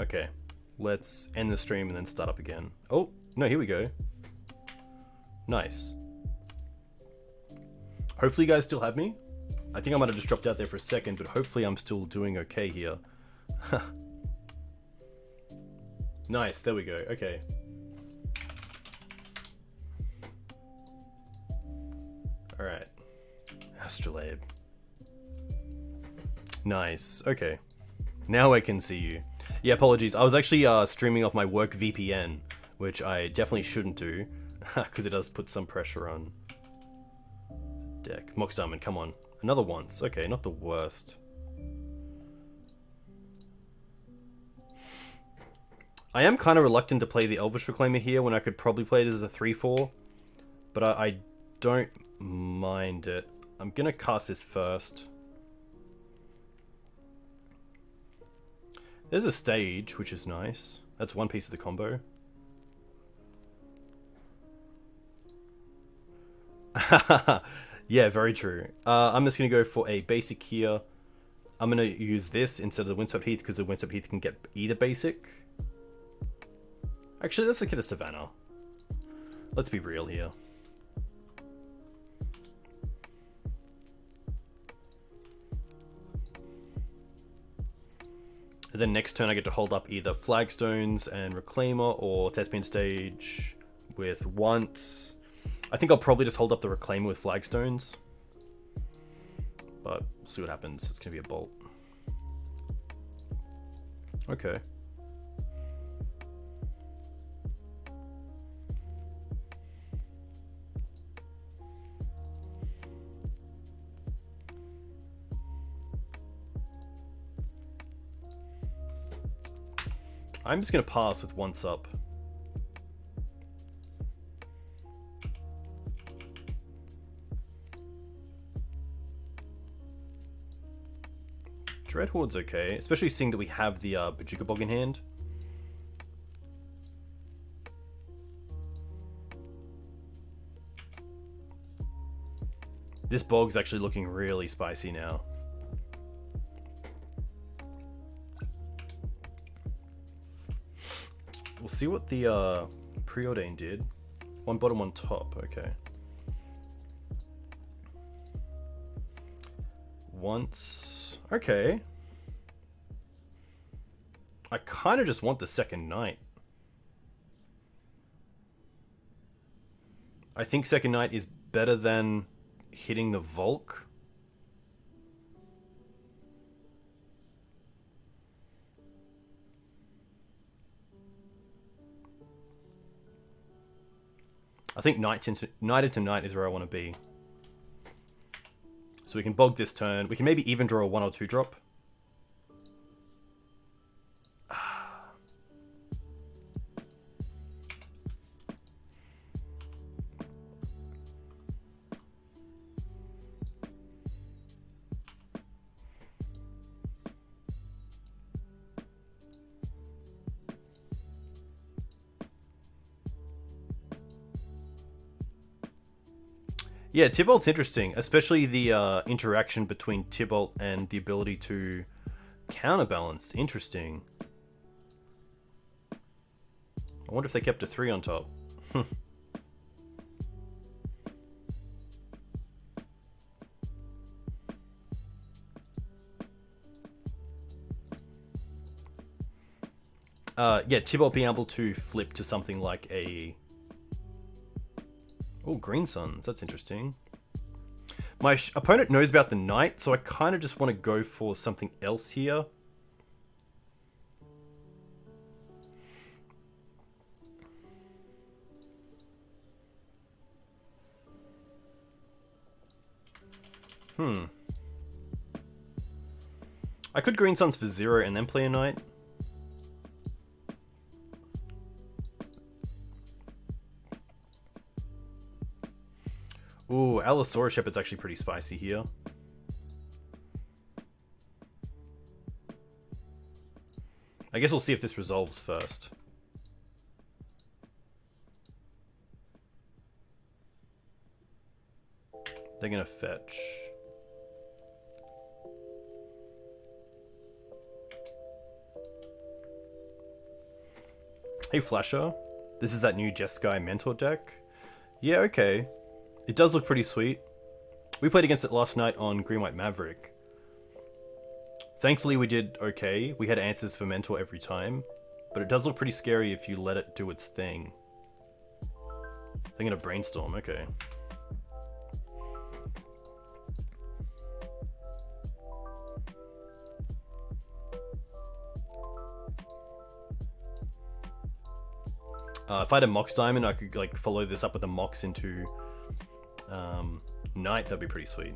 Okay, let's end the stream and then start up again. Oh, no, here we go. Nice. Hopefully you guys still have me. I think I might have just dropped out there for a second, but hopefully I'm still doing okay here. Nice, there we go, okay. Alright. Astrolabe. Nice, okay. Now I can see you. Yeah, apologies. I was actually streaming off my work VPN, which I definitely shouldn't do, because it does put some pressure on deck. Mock Summon, come on. Another once. Okay, not the worst. I am kind of reluctant to play the Elvish Reclaimer here when I could probably play it as a 3-4, but I don't mind it. I'm gonna cast this first. There's a stage, which is nice. That's one piece of the combo. Yeah, very true. I'm just going to go for a basic here. I'm going to use this instead of the Windswept Heath because the Windswept Heath can get either basic. Actually, let's look at a Savannah. Let's be real here. And then next turn I get to hold up either Flagstones and Reclaimer or Thespian Stage with once. I think I'll probably just hold up the Reclaimer with Flagstones. But we'll see what happens. It's going to be a bolt. Okay. I'm just going to pass with once up. Dreadhoard's okay, especially seeing that we have the Bojuka Bog in hand. This Bog's actually looking really spicy now. We'll see what the Preordain did. One bottom, one top, okay. Once, okay. I kind of just want the second Knight. I think second Knight is better than hitting the Volk. I think Knight into Knight is where I want to be. So we can bog this turn. We can maybe even draw a 1 or 2 drop. Yeah, Tybalt's interesting, especially the interaction between Tybalt and the ability to counterbalance. Interesting. I wonder if they kept a 3 on top. Yeah, Tybalt being able to flip to something like a... Oh, Green Suns. That's interesting. My opponent knows about the Knight, so I kind of just want to go for something else here. I could Green Suns for 0 and then play a Knight. Ooh, Allosaurus Shepherd's actually pretty spicy here. I guess we'll see if this resolves first. They're gonna fetch. Hey Flasher, this is that new Jeskai Mentor deck. Yeah, okay. It does look pretty sweet. We played against it last night on Green-White Maverick. Thankfully we did okay. We had answers for Mentor every time. But it does look pretty scary if you let it do its thing. I'm gonna brainstorm, okay. If I had a Mox Diamond, I could like follow this up with a Mox into Knight. That'd be pretty sweet.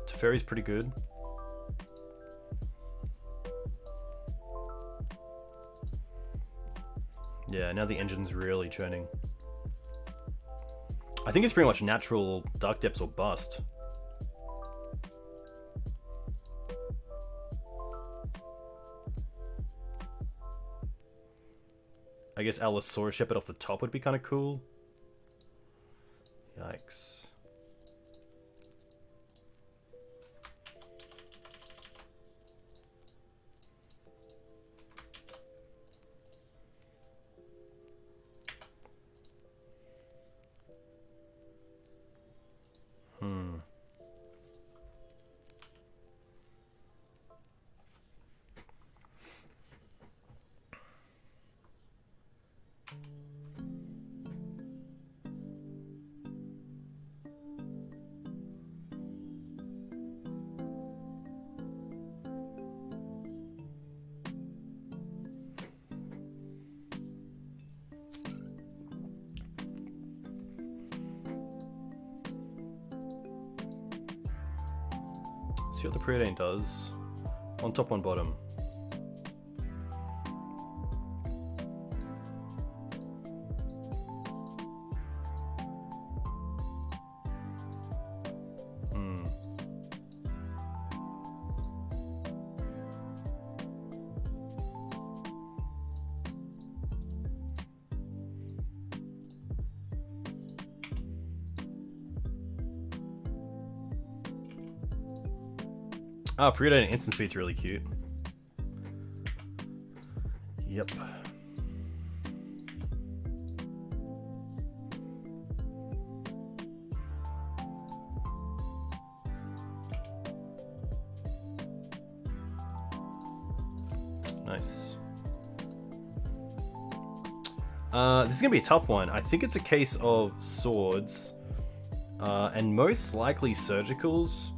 Teferi's pretty good. Yeah, now the engine's really churning. I think it's pretty much natural Dark Depths or bust. I guess Allosaurus Shepherd off the top would be kind of cool. Yikes. See what the preordain does. On top, on bottom. Ah, preordain instant speed's really cute. Yep. Nice. This is gonna be a tough one. I think it's a case of swords, and most likely surgicals.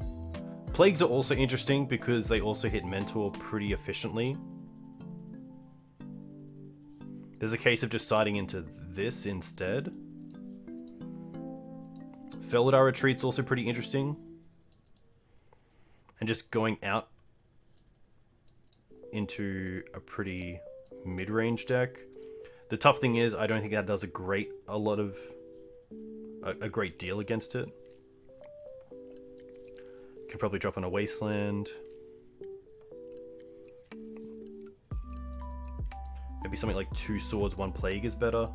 Plagues are also interesting because they also hit Mentor pretty efficiently. There's a case of just siding into this instead. Felidar Retreat's also pretty interesting. And just going out into a pretty mid-range deck. The tough thing is, I don't think that does a great deal against it. Could probably drop on a Wasteland. Maybe something like 2 swords, 1 plague is better.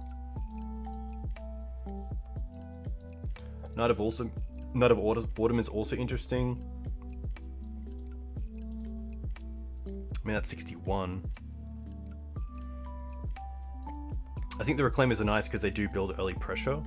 Knight of Autumn is also interesting. I mean, that's 61. I think the Reclaimers are nice because they do build early pressure.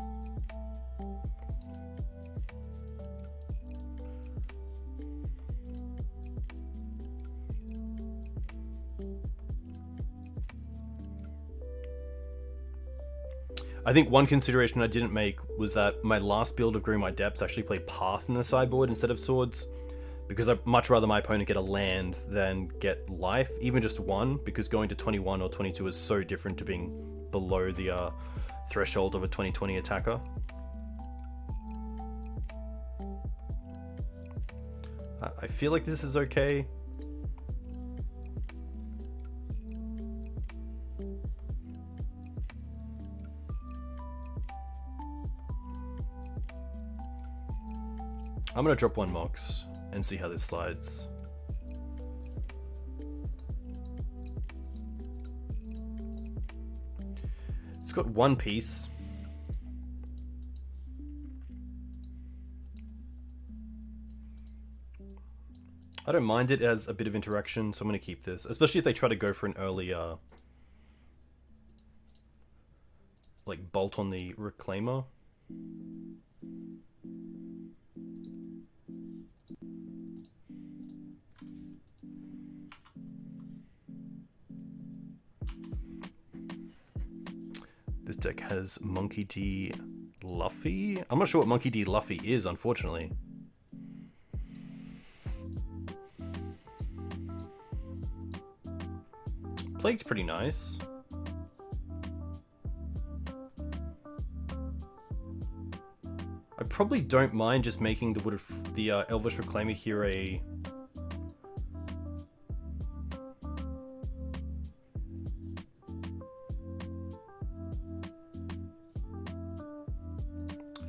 I think one consideration I didn't make was that my last build of Green-White Depths actually played Path in the sideboard instead of Swords, because I'd much rather my opponent get a land than get life, even just 1, because going to 21 or 22 is so different to being below the threshold of a 2020 attacker. I feel like this is okay. I'm gonna drop 1 Mox and see how this slides. It's got 1 piece. I don't mind it as a bit of interaction, so I'm going to keep this. Especially if they try to go for an early, like, bolt on the Reclaimer. This deck has Monkey D. Luffy? I'm not sure what Monkey D. Luffy is, unfortunately. Plague's pretty nice. I probably don't mind just making the Elvish Reclaimer here a...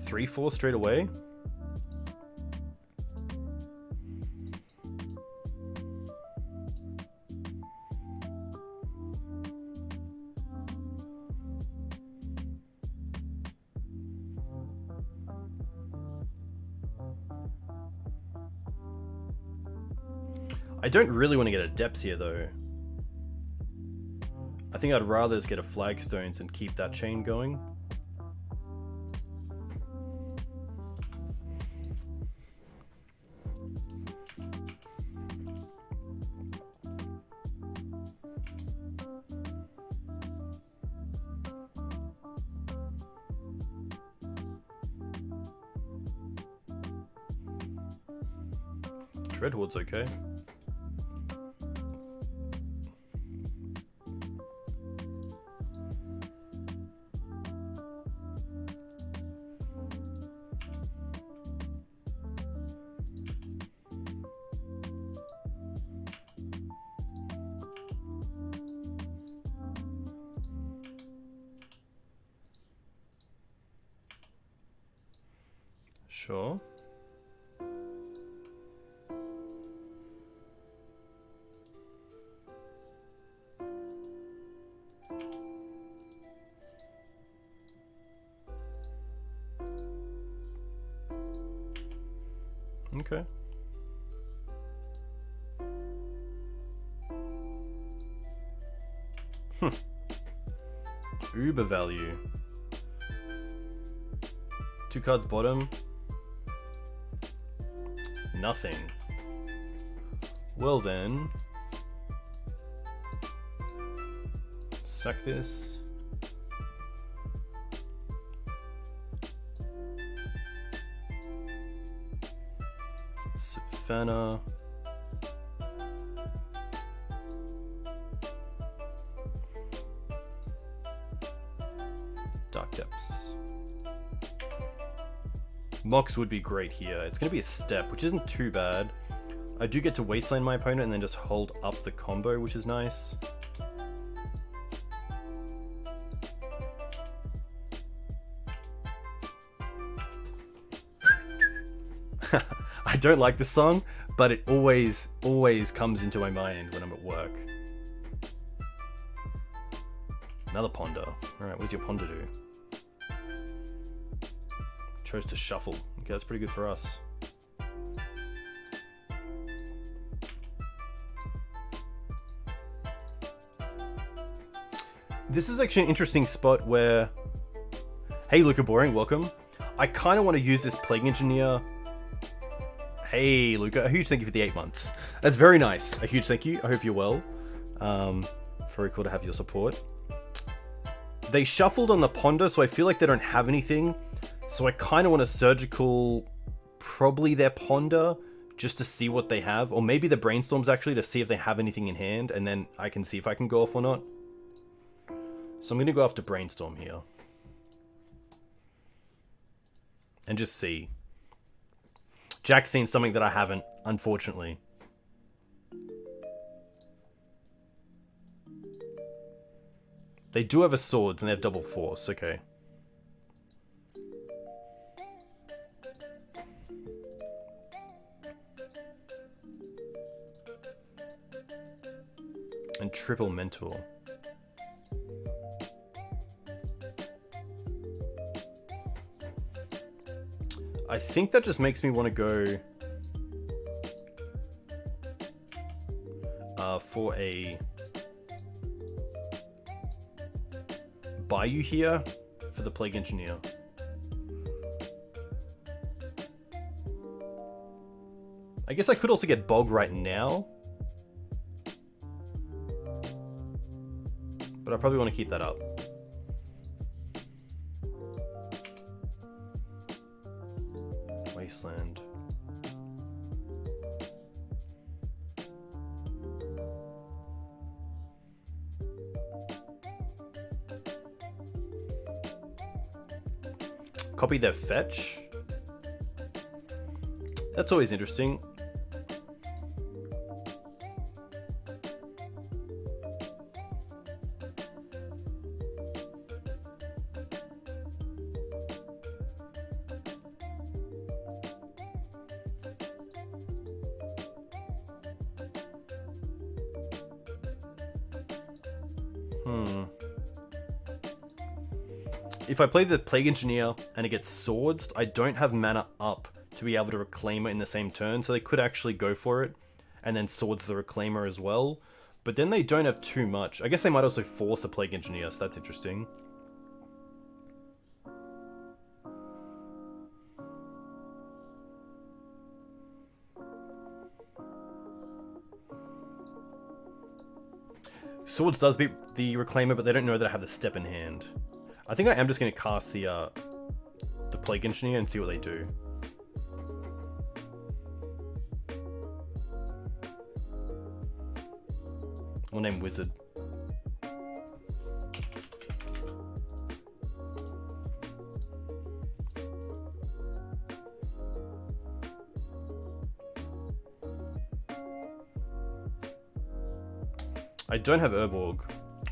(3/4) straight away. I don't really want to get a depths here though. I think I'd rather just get a flagstones and keep that chain going. Dreadhoard's okay. Sure. Okay. Uber value. 2 cards bottom. Nothing. Well then. Sack this. Savannah. Dark Depths. Mox would be great here. It's going to be a step, which isn't too bad. I do get to wasteland my opponent and then just hold up the combo, which is nice. I don't like this song, but it always comes into my mind when I'm at work. Another Ponder. Alright, what does your Ponder do? Chose to shuffle. Okay, that's pretty good for us. This is actually an interesting spot where... Hey, Luca Boring, welcome. I kind of want to use this Plague Engineer... Hey, Luca, a huge thank you for the 8 months. That's very nice. A huge thank you. I hope you're well. Very cool to have your support. They shuffled on the Ponder, so I feel like they don't have anything. So I kind of want a Surgical, probably their Ponder, just to see what they have. Or maybe the Brainstorms, actually, to see if they have anything in hand. And then I can see if I can go off or not. So I'm going to go after Brainstorm here. And just see. Jack's seen something that I haven't, unfortunately. They do have a sword, and they have double force, okay. And triple Mentor. I think that just makes me want to go... for a Bayou here for the Plague Engineer. I guess I could also get Bog right now. But I probably want to keep that up. Wasteland. Copy their fetch. That's always interesting. If I play the Plague Engineer and it gets swords, I don't have mana up to be able to Reclaimer in the same turn, so they could actually go for it and then swords the Reclaimer as well. But then they don't have too much. I guess they might also force the Plague Engineer, so that's interesting. Swords does beat the Reclaimer, but they don't know that I have the step in hand. I think I am just going to cast the Plague Engineer and see what they do. We'll name Wizard. I don't have Urborg.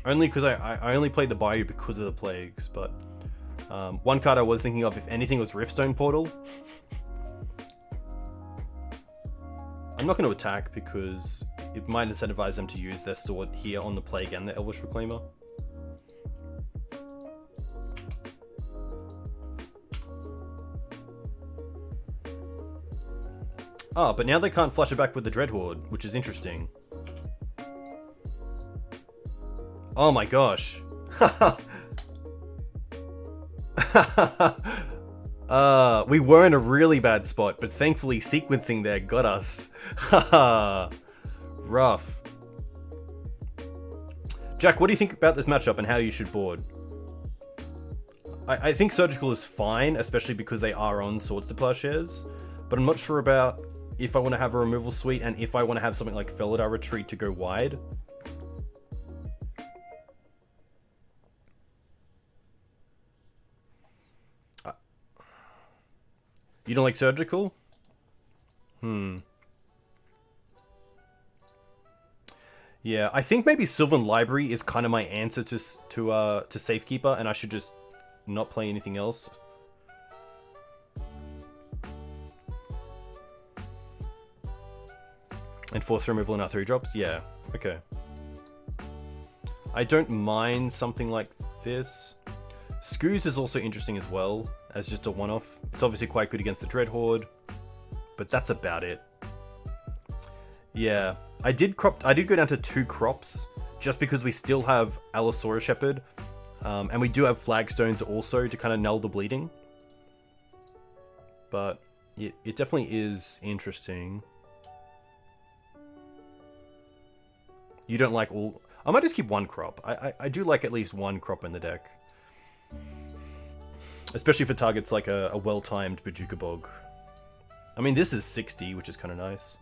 Only because I only played the Bayou because of the Plagues, but one card I was thinking of, if anything, was Riftstone Portal. I'm not going to attack because it might incentivize them to use their sword here on the Plague and the Elvish Reclaimer. Ah, but now they can't flush it back with the Dreadhorde, which is interesting. Oh my gosh. We were in a really bad spot, but thankfully sequencing there got us. Rough. Jack, what do you think about this matchup and how you should board? I think Surgical is fine, especially because they are on Swords to Plowshares, but I'm not sure about if I want to have a removal suite and if I want to have something like Felidar Retreat to go wide. You don't like Surgical? Yeah, I think maybe Sylvan Library is kind of my answer to Safekeeper, and I should just not play anything else. And force removal in our 3-drops? Yeah, okay. I don't mind something like this. Skoos is also interesting as well, as just a one-off. It's obviously quite good against the Dreadhorde, but that's about it. Yeah, I did go down to 2 crops, just because we still have Allosaurus Shepherd, and we do have Flagstones also to kind of null the bleeding. But it definitely is interesting. You don't like all... I might just keep 1 crop. I do like at least 1 crop in the deck. Especially for targets like a well-timed Bojuka Bog. I mean, this is 60, which is kind of nice.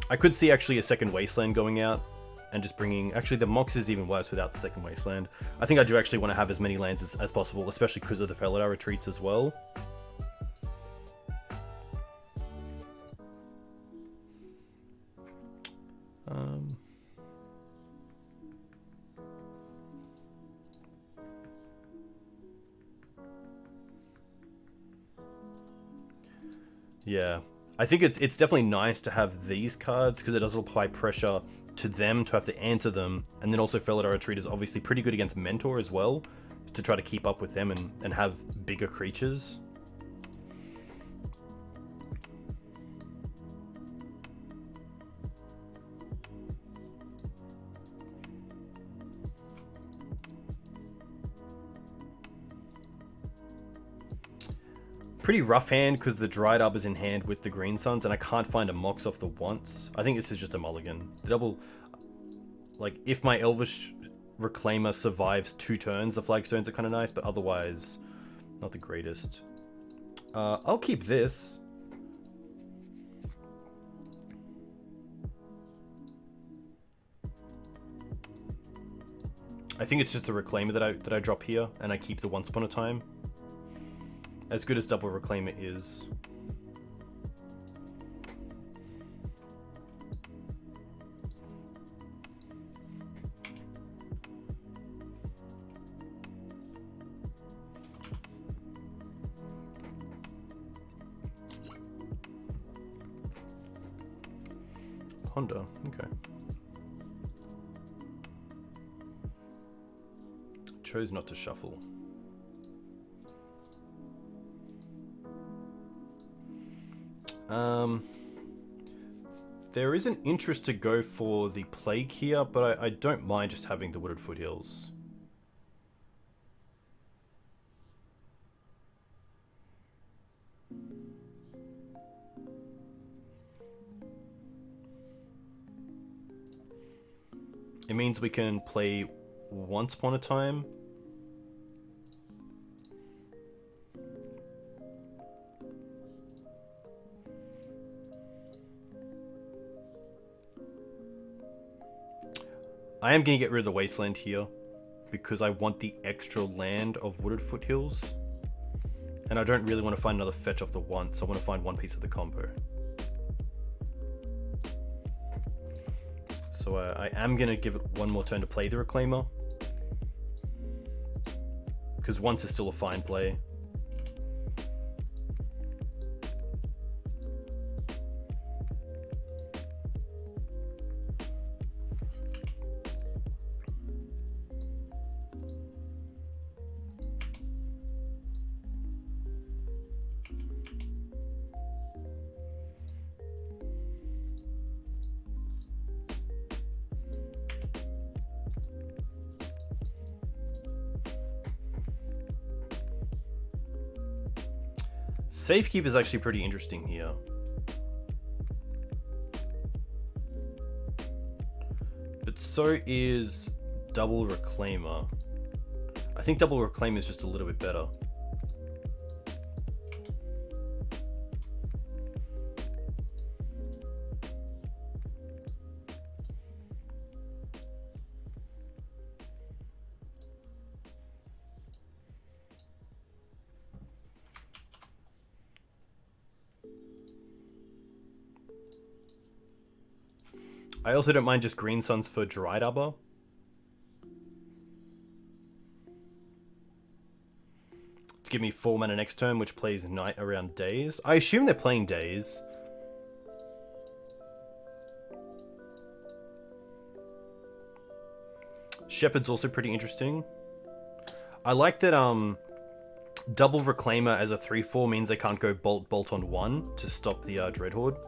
I could see actually a second Wasteland going out and just bringing... Actually, the Mox is even worse without the second Wasteland. I think I do actually want to have as many lands as possible, especially because of the Felidar retreats as well. Yeah, I think it's definitely nice to have these cards because it does apply pressure to them to have to answer them, and then also Felidar Retreat is obviously pretty good against Mentor as well, to try to keep up with them and have bigger creatures. Pretty rough hand because the Dried Up is in hand with the Green Suns, and I can't find a Mox off the once. I think this is just a mulligan. The double, like, if my Elvish Reclaimer survives 2 turns, the Flagstones are kind of nice, but otherwise, not the greatest. I'll keep this. I think it's just the Reclaimer that I drop here, and I keep the Once Upon a Time. As good as double Reclaimer is. Ponder, okay. Chose not to shuffle. There is an interest to go for the Plague here, but I don't mind just having the Wooded Foothills. It means we can play Once Upon a Time. I am going to get rid of the Wasteland here because I want the extra land of Wooded Foothills. And I don't really want to find another fetch off the once. I want to find one piece of the combo. So I am going to give it one more turn to play the Reclaimer. Because once is still a fine play. Safekeep is actually pretty interesting here. But so is double Reclaimer. I think double Reclaimer is just a little bit better. I also don't mind just Green Suns for Dried Arbor. To give me 4 mana next turn, which plays Night around Days. I assume they're playing Days. Shepherd's also pretty interesting. I like that double Reclaimer as a 3/4 means they can't go Bolt on 1 to stop the Dreadhorde.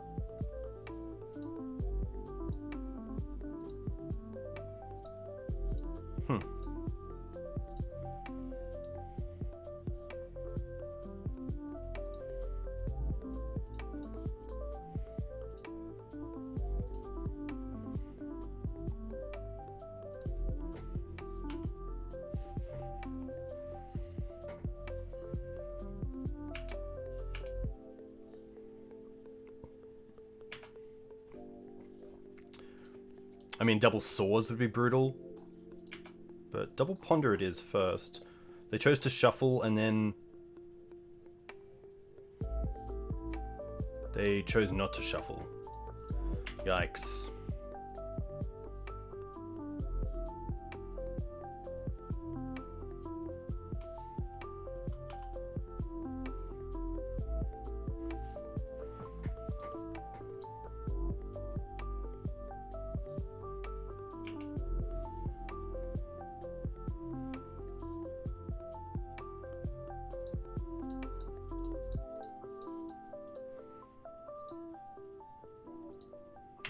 I mean, double Swords would be brutal. But double Ponder it is first. They chose to shuffle and then they chose not to shuffle. Yikes.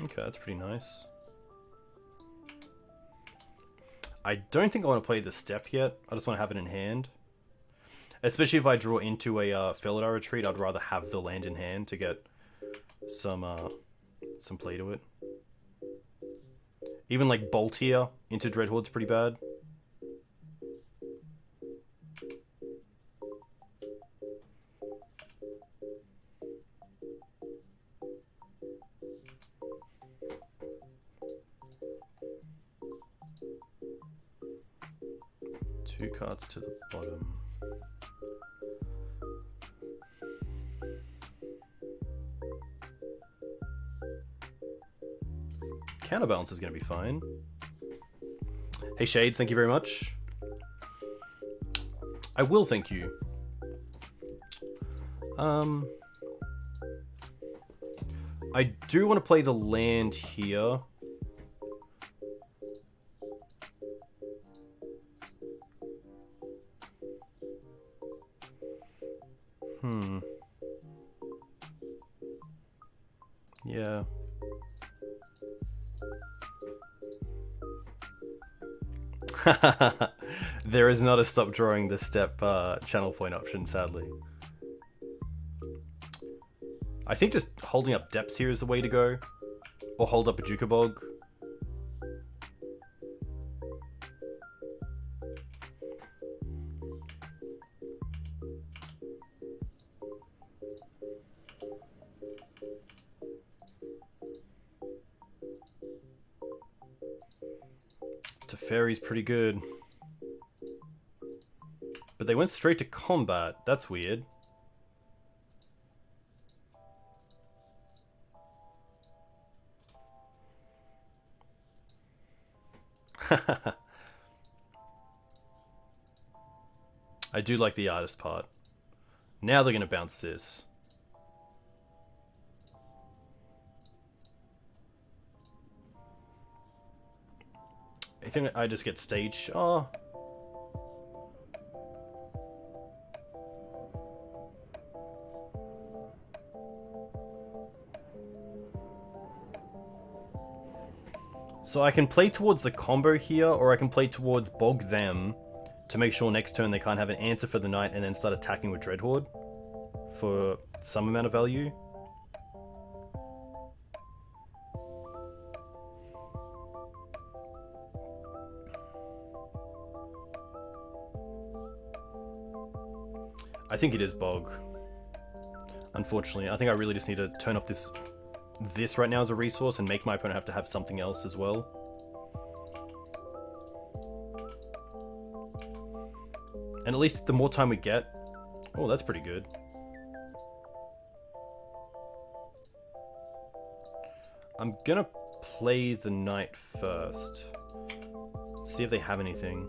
Okay, that's pretty nice. I don't think I want to play the step yet. I just want to have it in hand. Especially if I draw into a Felidar retreat, I'd rather have the land in hand to get some play to it. Even like Bolt here into Dreadhoard's pretty bad. Two cards to the bottom. Counterbalance is going to be fine. Hey Shades, thank you very much. I will thank you. I do want to play the land here. Yeah. There is not a stop drawing the step channel point option, sadly. I think just holding up depths here is the way to go. Or hold up a Jukabog. Teferi's pretty good. But they went straight to combat. That's weird. I do like the artist part. Now they're going to bounce this. I think I just get stage. Oh. So I can play towards the combo here, or I can play towards Bog them to make sure next turn they can't have an answer for the night and then start attacking with Dreadhorde for some amount of value. I think it is Bog. Unfortunately, I think I really just need to turn off this right now as a resource and make my opponent have to have something else as well. And at least the more time we get... Oh, that's pretty good. I'm gonna play the knight first. See if they have anything.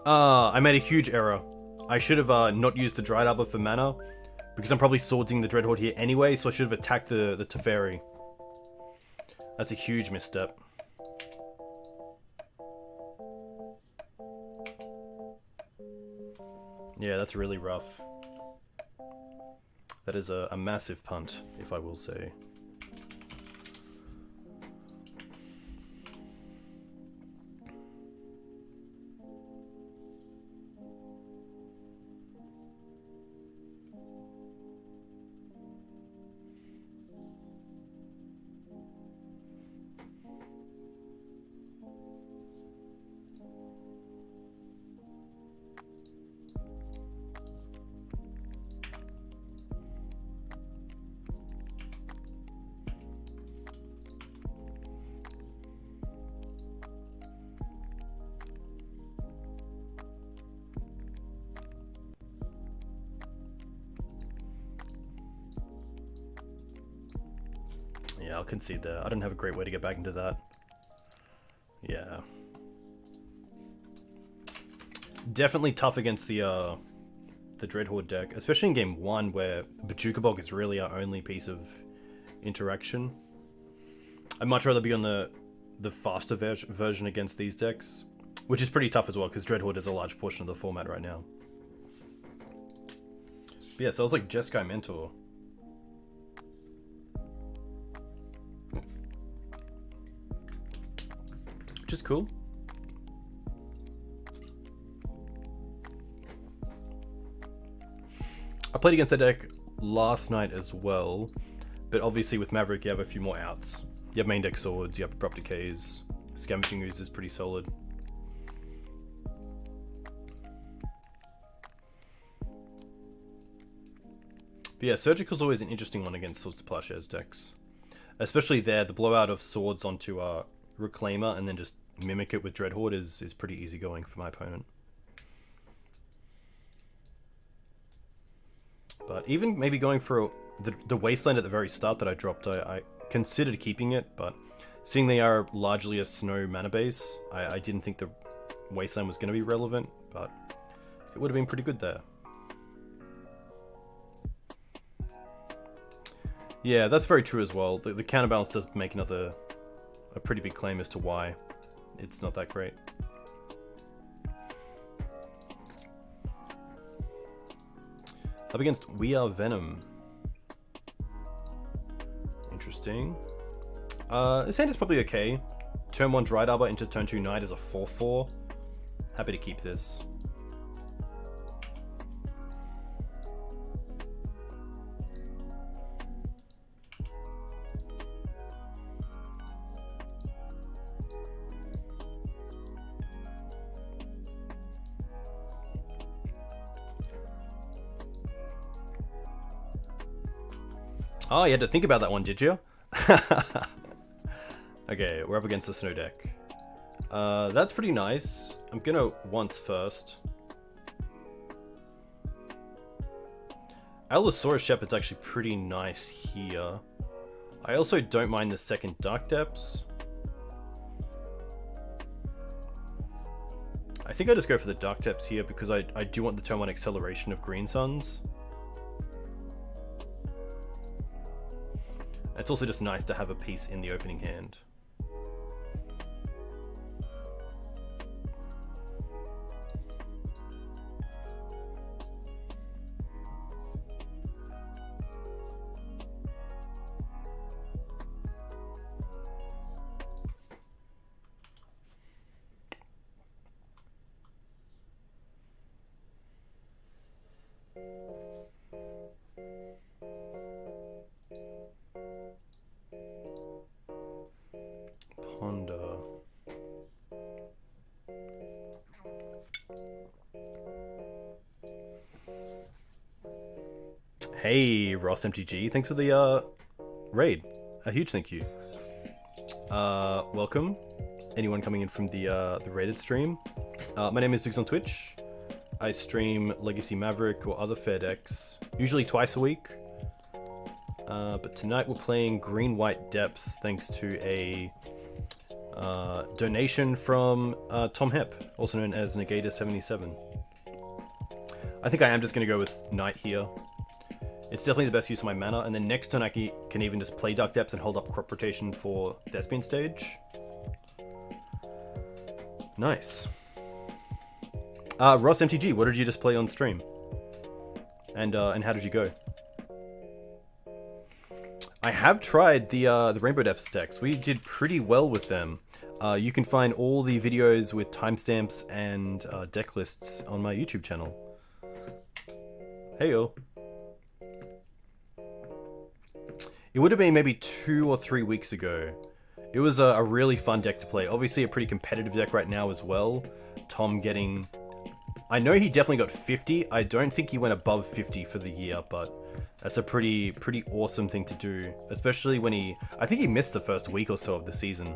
I made a huge error. I should have not used the Dried Arbor for mana, because I'm probably swordsing the Dreadhorde here anyway, so I should have attacked the Teferi. That's a huge misstep. Yeah, that's really rough. That is a massive punt, if I will say. Yeah, I'll concede there. I don't have a great way to get back into that. Yeah. Definitely tough against the Dreadhorde deck, especially in game 1 where Bajukabog is really our only piece of interaction. I'd much rather be on the faster version against these decks. Which is pretty tough as well, because Dreadhorde is a large portion of the format right now. But yeah, so I was like Jeskai Mentor. Which is cool. I played against that deck last night as well, but obviously with Maverick you have a few more outs. You have main deck swords, you have abrupt decays, Scavenging Ooze is pretty solid. But yeah, Surgical's always an interesting one against Swords to Plowshares decks. Especially there, the blowout of swords onto Reclaimer and then just mimic it with Dreadhorde is pretty easy going for my opponent. But even maybe going for the Wasteland at the very start that I dropped, I considered keeping it, but seeing they are largely a snow mana base, I didn't think the Wasteland was going to be relevant, but it would have been pretty good there. Yeah, that's very true as well. The counterbalance does make a pretty big claim as to why it's not that great. Up against We Are Venom. Interesting. This hand is probably okay. Turn 1 Dried Arbor into turn 2 Knight is a 4/4. Happy to keep this. Oh, you had to think about that one, did you? Okay, we're up against the snow deck. That's pretty nice. I'm gonna once first. Allosaurus Shepherd's actually pretty nice here. I also don't mind the second Dark Depths. I think I just go for the Dark Depths here because I do want the turn 1 acceleration of Green Suns. It's also just nice to have a piece in the opening hand. Ponder. Hey, Ross MTG, thanks for the raid. A huge thank you. Welcome, anyone coming in from the rated stream. My name is Ziggs on Twitch. I stream Legacy Maverick or other fair decks, usually twice a week. But tonight we're playing Green-White Depths thanks to a donation from Tom Hepp, also known as Negator77. I think I am just going to go with Knight here. It's definitely the best use of my mana, and then next turn I can even just play Dark Depths and hold up crop rotation for Thespian stage. Nice. Ross MTG, what did you just play on stream? And how did you go? I have tried the Rainbow Depths decks. We did pretty well with them. You can find all the videos with timestamps and deck lists on my YouTube channel. Heyo. It would have been maybe 2 or 3 weeks ago. It was a really fun deck to play. Obviously a pretty competitive deck right now as well. Tom getting... I know he definitely got 50. I don't think he went above 50 for the year, but that's a pretty awesome thing to do. Especially when I think he missed the first week or so of the season.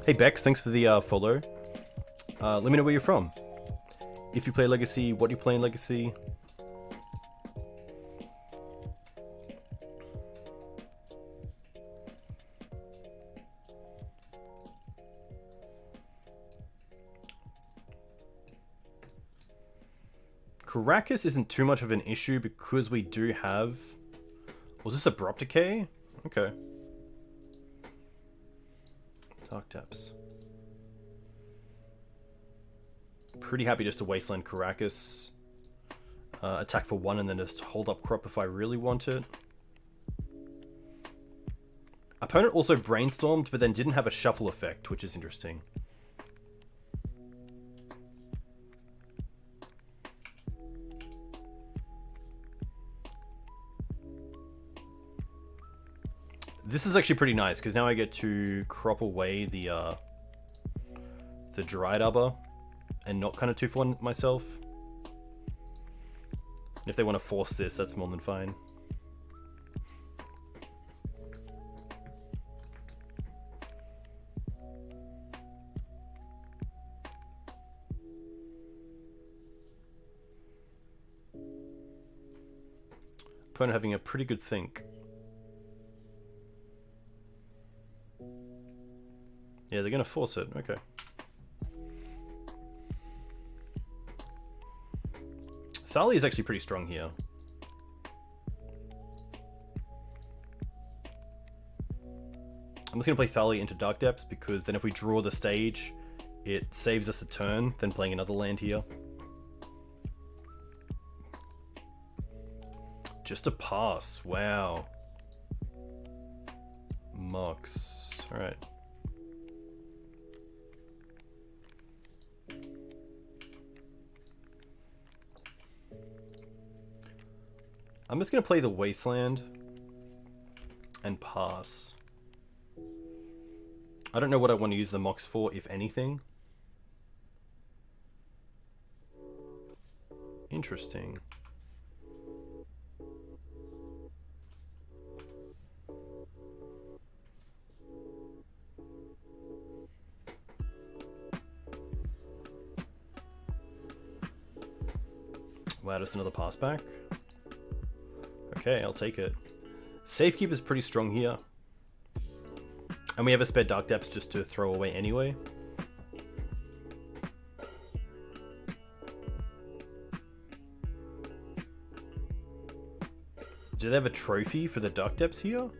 Hey Bex, thanks for the follow. Let me know where you're from. If you play Legacy, what you play in Legacy. Karakas isn't too much of an issue because we do have... Was this Abrupt Decay? Okay. Dark Depths. Pretty happy just to Wasteland Caracas. Attack for 1 and then just hold up crop if I really want it. Opponent also brainstormed, but then didn't have a shuffle effect, which is interesting. This is actually pretty nice, because now I get to crop away the Dried Arbor and not kind of 2-for-1 myself. And if they want to force this, that's more than fine. Opponent having a pretty good think. Yeah, they're going to force it. Okay. Thalia is actually pretty strong here. I'm just going to play Thalia into Dark Depths because then if we draw the stage, it saves us a turn, then playing another land here. Just a pass. Wow. Mox. Alright. I'm just going to play the Wasteland and pass. I don't know what I want to use the Mox for, if anything. Interesting. Wow, just another pass back. Okay, I'll take it. Safekeep is pretty strong here. And we have a spare Dark Depths just to throw away anyway. Do they have a trophy for the Dark Depths here?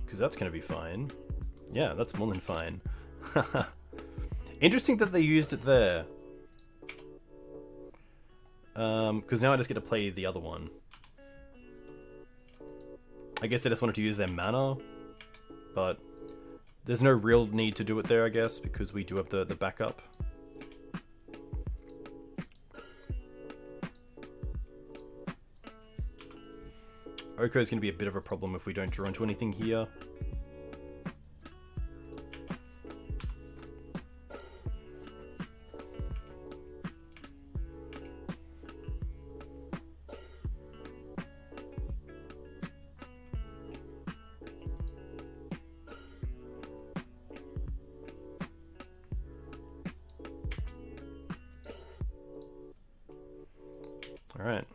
Because that's going to be fine. Yeah, that's more than fine. Interesting that they used it there. Because now I just get to play the other one. I guess they just wanted to use their mana, but there's no real need to do it there, I guess, because we do have the backup. Oko is going to be a bit of a problem if we don't draw into anything here. All right.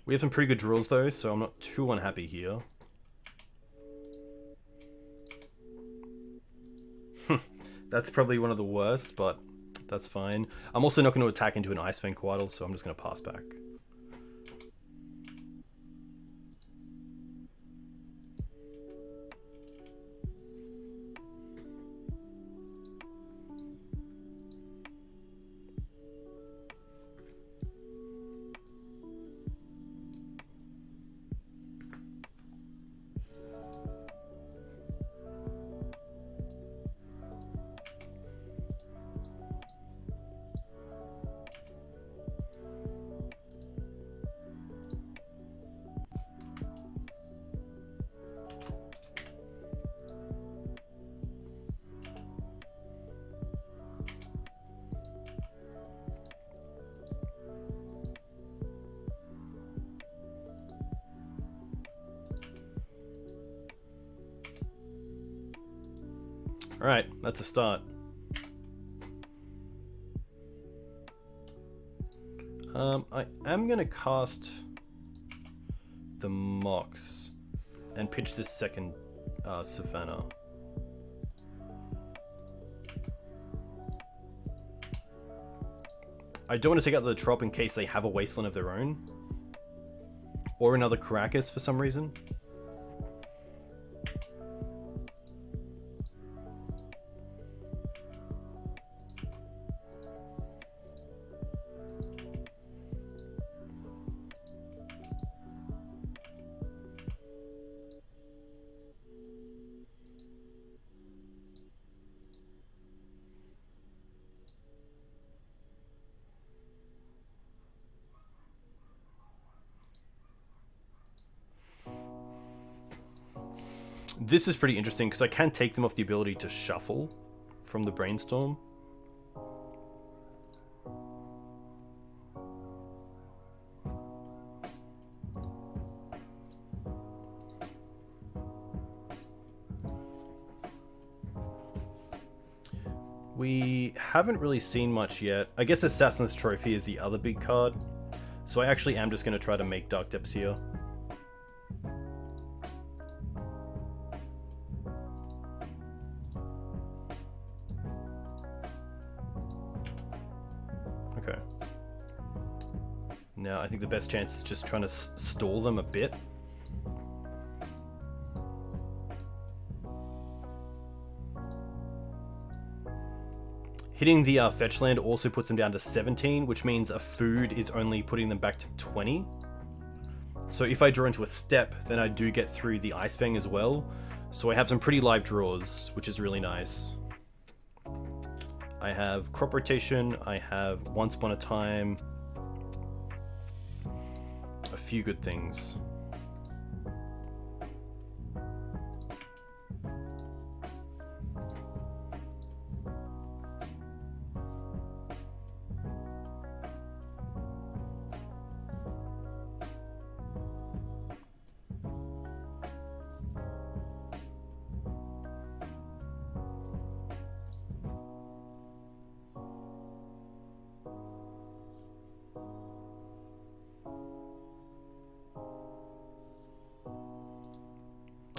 We have some pretty good draws though, so I'm not too unhappy here. That's probably one of the worst, but that's fine. I'm also not going to attack into an Icevein Coatl, so I'm just going to pass back. Alright, that's a start. I am going to cast the Mox and pitch this second Savannah. I don't want to take out the Trop in case they have a Wasteland of their own. Or another Caracas for some reason. This is pretty interesting because I can take them off the ability to shuffle from the Brainstorm. We haven't really seen much yet. I guess Assassin's Trophy is the other big card. So I actually am just going to try to make Dark Depths here. Okay. Now I think the best chance is just trying to stall them a bit. Hitting the fetch land also puts them down to 17, which means a food is only putting them back to 20. So if I draw into a step, then I do get through the Ice Fang as well. So I have some pretty live draws, which is really nice. I have Crop Rotation, I have Once Upon a Time. A few good things.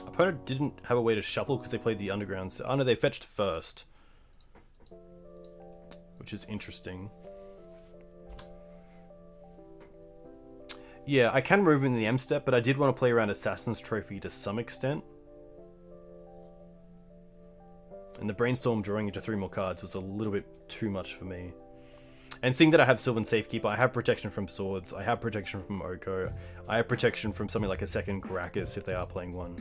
Opponent didn't have a way to shuffle because they played the underground. Oh no, they fetched first. Which is interesting. Yeah, I can move in the M step, but I did want to play around Assassin's Trophy to some extent. And the Brainstorm drawing into 3 more cards was a little bit too much for me. And seeing that I have Sylvan Safekeeper, I have protection from Swords, I have protection from Oko, I have protection from something like a second Caracas if they are playing one.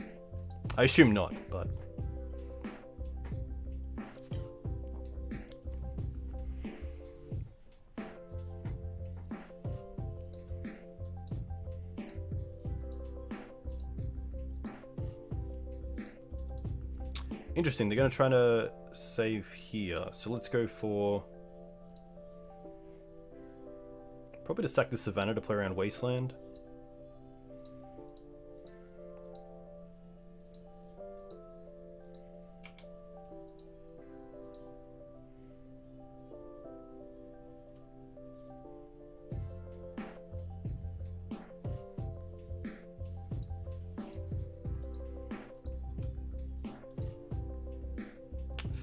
I assume not, but... Interesting, they're going to try to save here. So let's go for... Probably to sack the Savannah to play around Wasteland.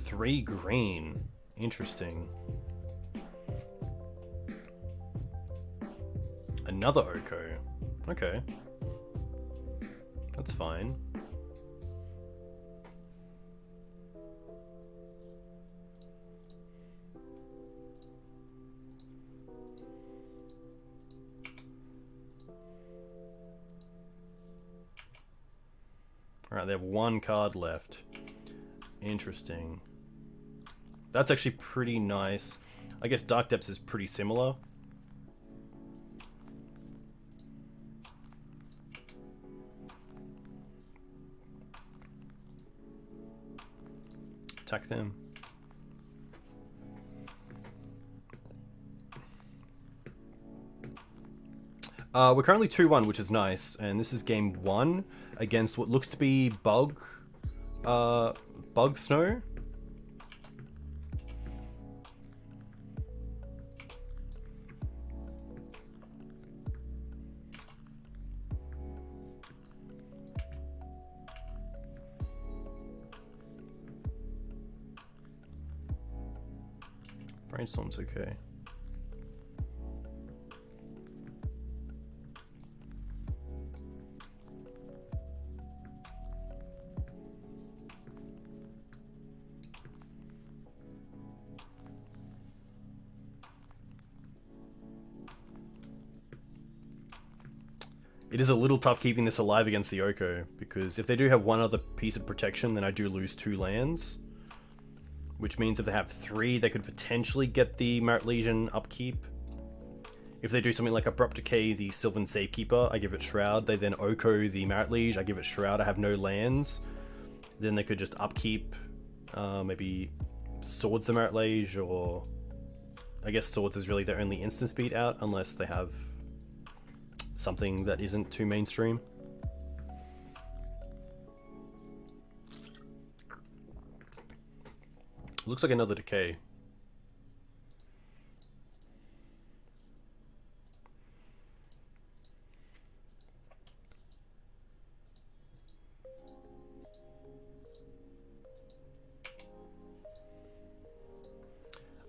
Three green. Interesting. Another Oko. Okay. That's fine. Alright, they have 1 card left. Interesting. That's actually pretty nice. I guess Dark Depths is pretty similar. Attack them. We're currently 2-1, which is nice, and this is game 1 against what looks to be Bug Snow. Brainstorm's okay. It is a little tough keeping this alive against the Oko, because if they do have one other piece of protection, then I do lose 2 lands. Which means if they have 3, they could potentially get the Marit Legion upkeep. If they do something like Abrupt Decay, the Sylvan Safekeeper, I give it Shroud. They then Oko the Marit Liege, I give it Shroud, I have no lands. Then they could just upkeep, maybe Swords the Marit Liege, or... I guess Swords is really their only instant speed out, unless they have something that isn't too mainstream. Looks like another Decay.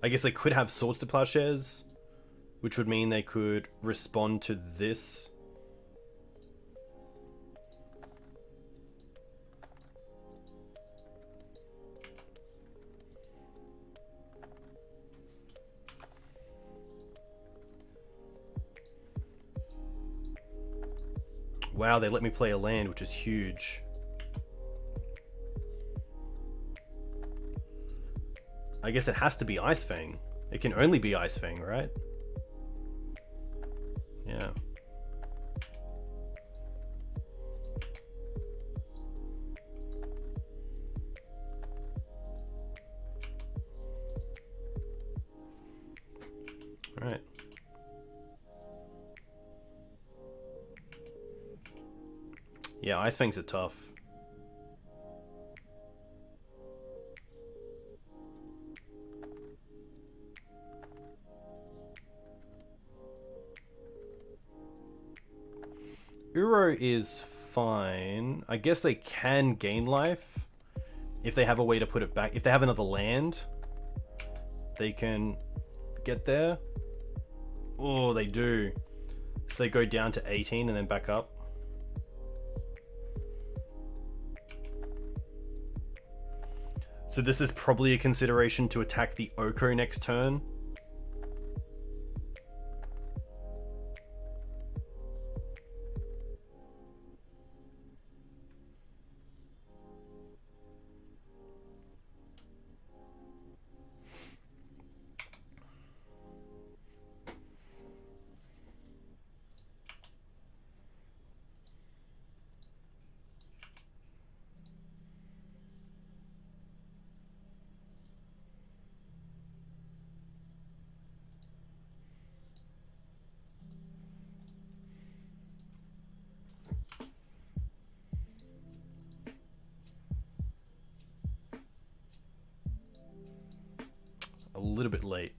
I guess they could have Swords to Plowshares, which would mean they could respond to this. Wow, they let me play a land, which is huge. I guess it has to be Ice Fang. It can only be Ice Fang, right? Yeah. Alright. Yeah, Ice Fangs are tough. Uro is fine. I guess they can gain life if they have a way to put it back. If they have another land, they can get there. Oh, they do. So they go down to 18 and then back up. So this is probably a consideration to attack the Oko next turn. A little bit late.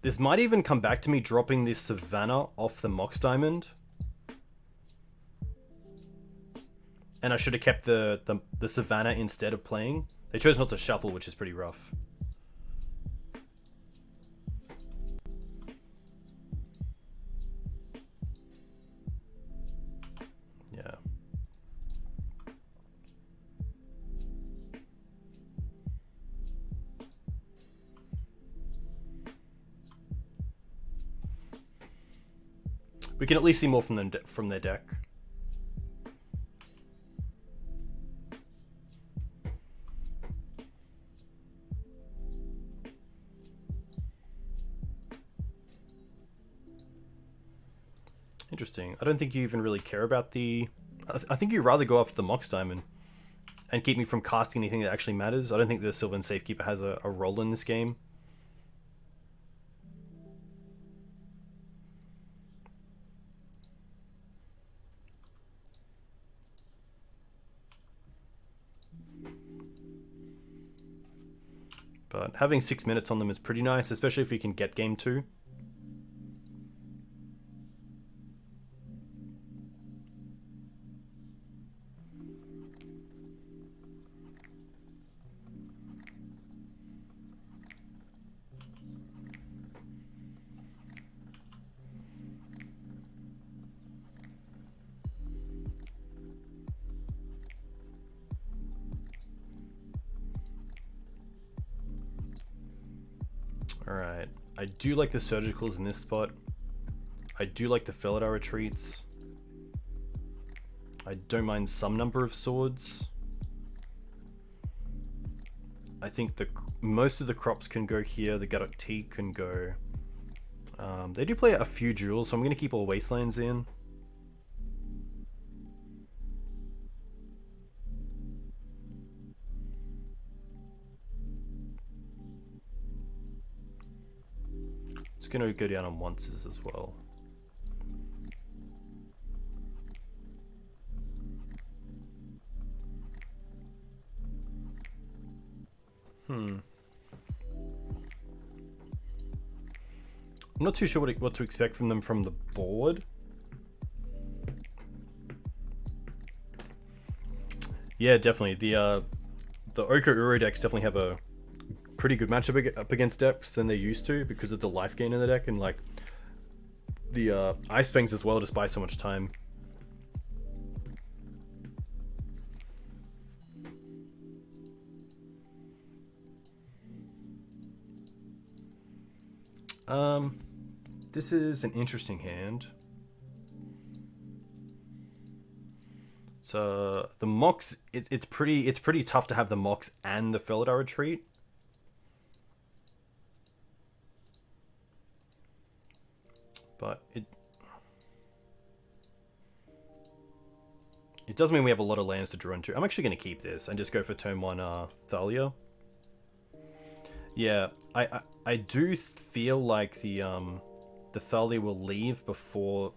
This might even come back to me dropping this Savannah off the Mox Diamond. And I should have kept the Savannah instead of playing. They chose not to shuffle, which is pretty rough. Yeah. We can at least see more from them from their deck. Interesting. I don't think you even really care about the... I think you'd rather go after the Mox Diamond and keep me from casting anything that actually matters. I don't think the Sylvan Safekeeper has a role in this game. But having 6 minutes on them is pretty nice, especially if we can get game 2. Alright. I do like the surgicals in this spot. I do like the Felidar retreats. I don't mind some number of swords. I think most of the crops can go here. The Gaddock Teeg can go. They do play a few jewels, so I'm going to keep all wastelands in. It's going to go down on onces as well. I'm not too sure what to expect from them from the board. Yeah, definitely. The Oko Uro decks definitely have a pretty good matchup up against decks than they used to because of the life gain in the deck, and like the Ice Fangs as well just buy so much time. This is an interesting hand. So the Mox, it's pretty tough to have the Mox and the Felidar retreat. But it does mean we have a lot of lands to draw into. I'm actually going to keep this and just go for turn 1 Thalia. Yeah, I do feel like the Thalia will leave before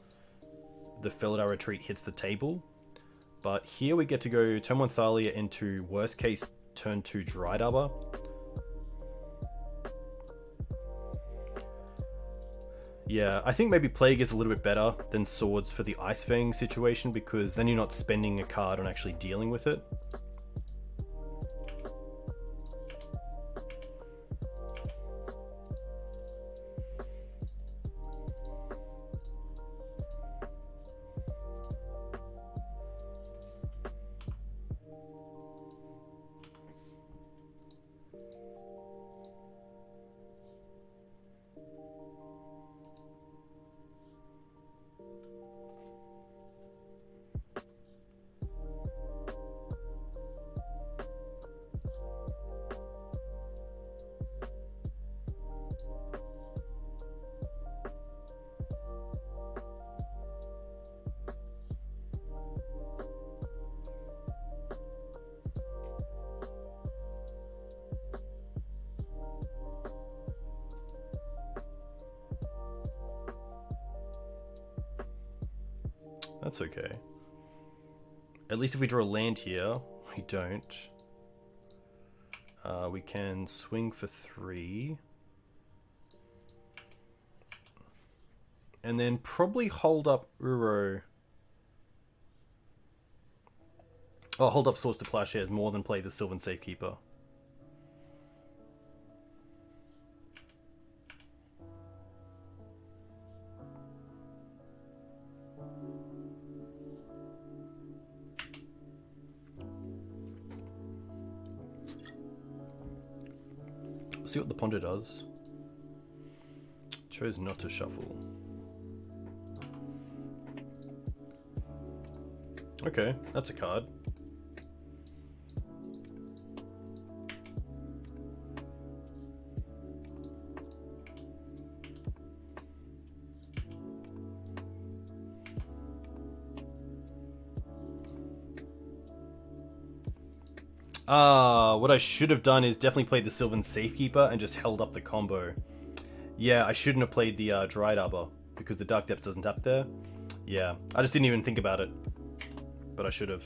the Felidar retreat hits the table. But here we get to go turn 1 Thalia into worst case turn 2 Dried Arbor. Yeah, I think maybe Plague is a little bit better than Swords for the Ice Fang situation because then you're not spending a card on actually dealing with it. That's okay. At least if we draw a land here, we don't. We can swing for 3. And then probably hold up Uro. Oh, hold up Swords to Plowshares more than play the Sylvan Safekeeper. See what the Ponder does. Chose not to shuffle. Okay, that's a card. What I should have done is definitely played the Sylvan Safekeeper and just held up the combo. Yeah, I shouldn't have played the Dried Arbor because the Dark Depths doesn't tap there. Yeah, I just didn't even think about it, but I should have.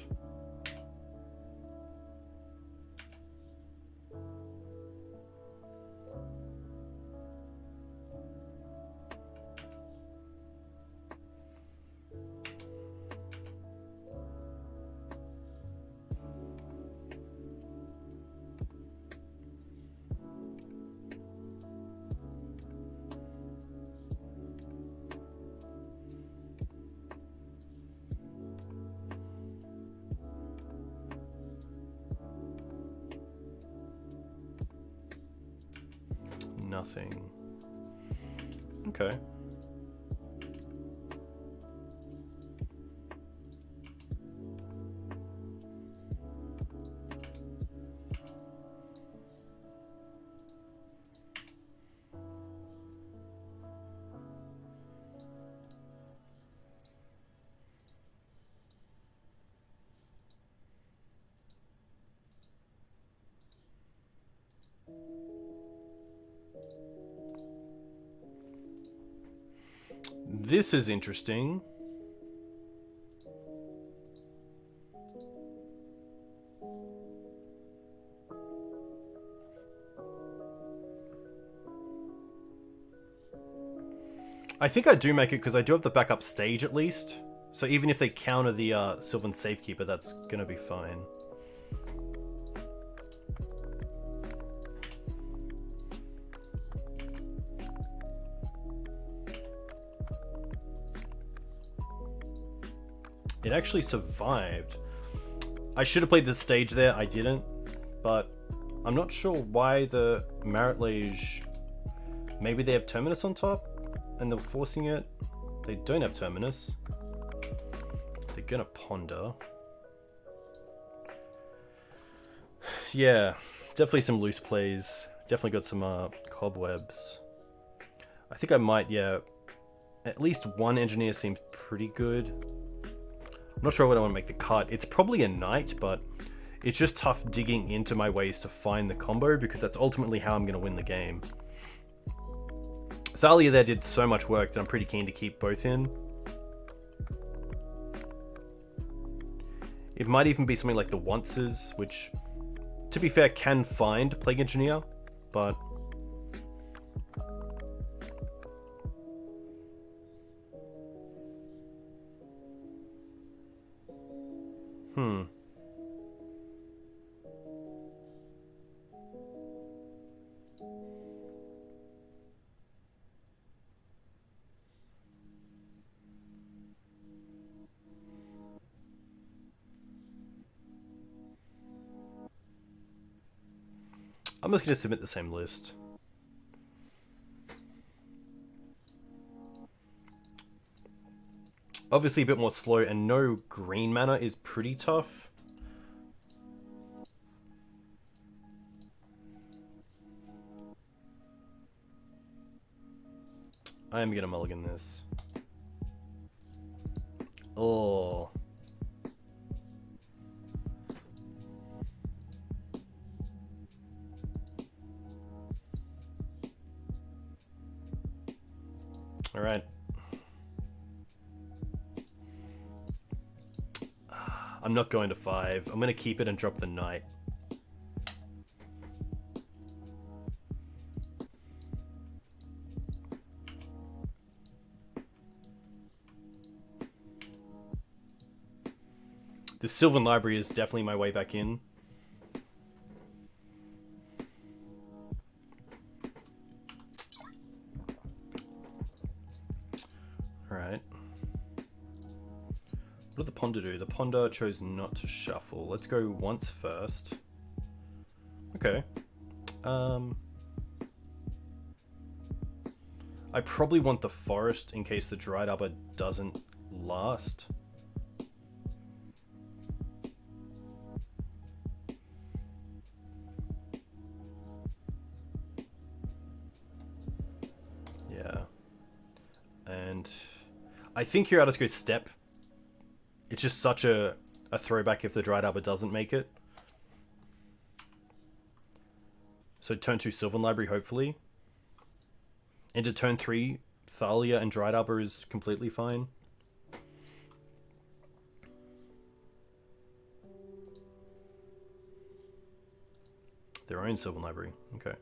nothing. Okay. This is interesting. I think I do make it because I do have the backup stage at least. So even if they counter the Sylvan Safekeeper, that's gonna be fine. It actually survived. I should have played the stage there, I didn't. But I'm not sure why the Maritlage... Maybe they have Terminus on top? And they're forcing it? They don't have Terminus. They're gonna ponder. Yeah, definitely some loose plays. Definitely got some cobwebs. I think I might, yeah. At least one engineer seems pretty good. I'm not sure what I want to make the cut. It's probably a knight, but it's just tough digging into my ways to find the combo because that's ultimately how I'm going to win the game. Thalia there did so much work that I'm pretty keen to keep both in. It might even be something like the Onces, which, to be fair, can find Plague Engineer, but... I'm just going to submit the same list. Obviously a bit more slow, and no green mana is pretty tough. I am going to mulligan this. Oh... Alright. I'm not going to 5. I'm going to keep it and drop the knight. The Sylvan Library is definitely my way back in. Alright. What did the Ponder do? The Ponder chose not to shuffle. Let's go once first. Okay. I probably want the Forest in case the Dried Arbor doesn't last. Yeah. And I think here I'll just go Step. It's just such a throwback if the Dried Arbor doesn't make it. So turn 2 Sylvan Library, hopefully. Into turn 3, Thalia and Dried Arbor is completely fine. Their own Sylvan Library, okay.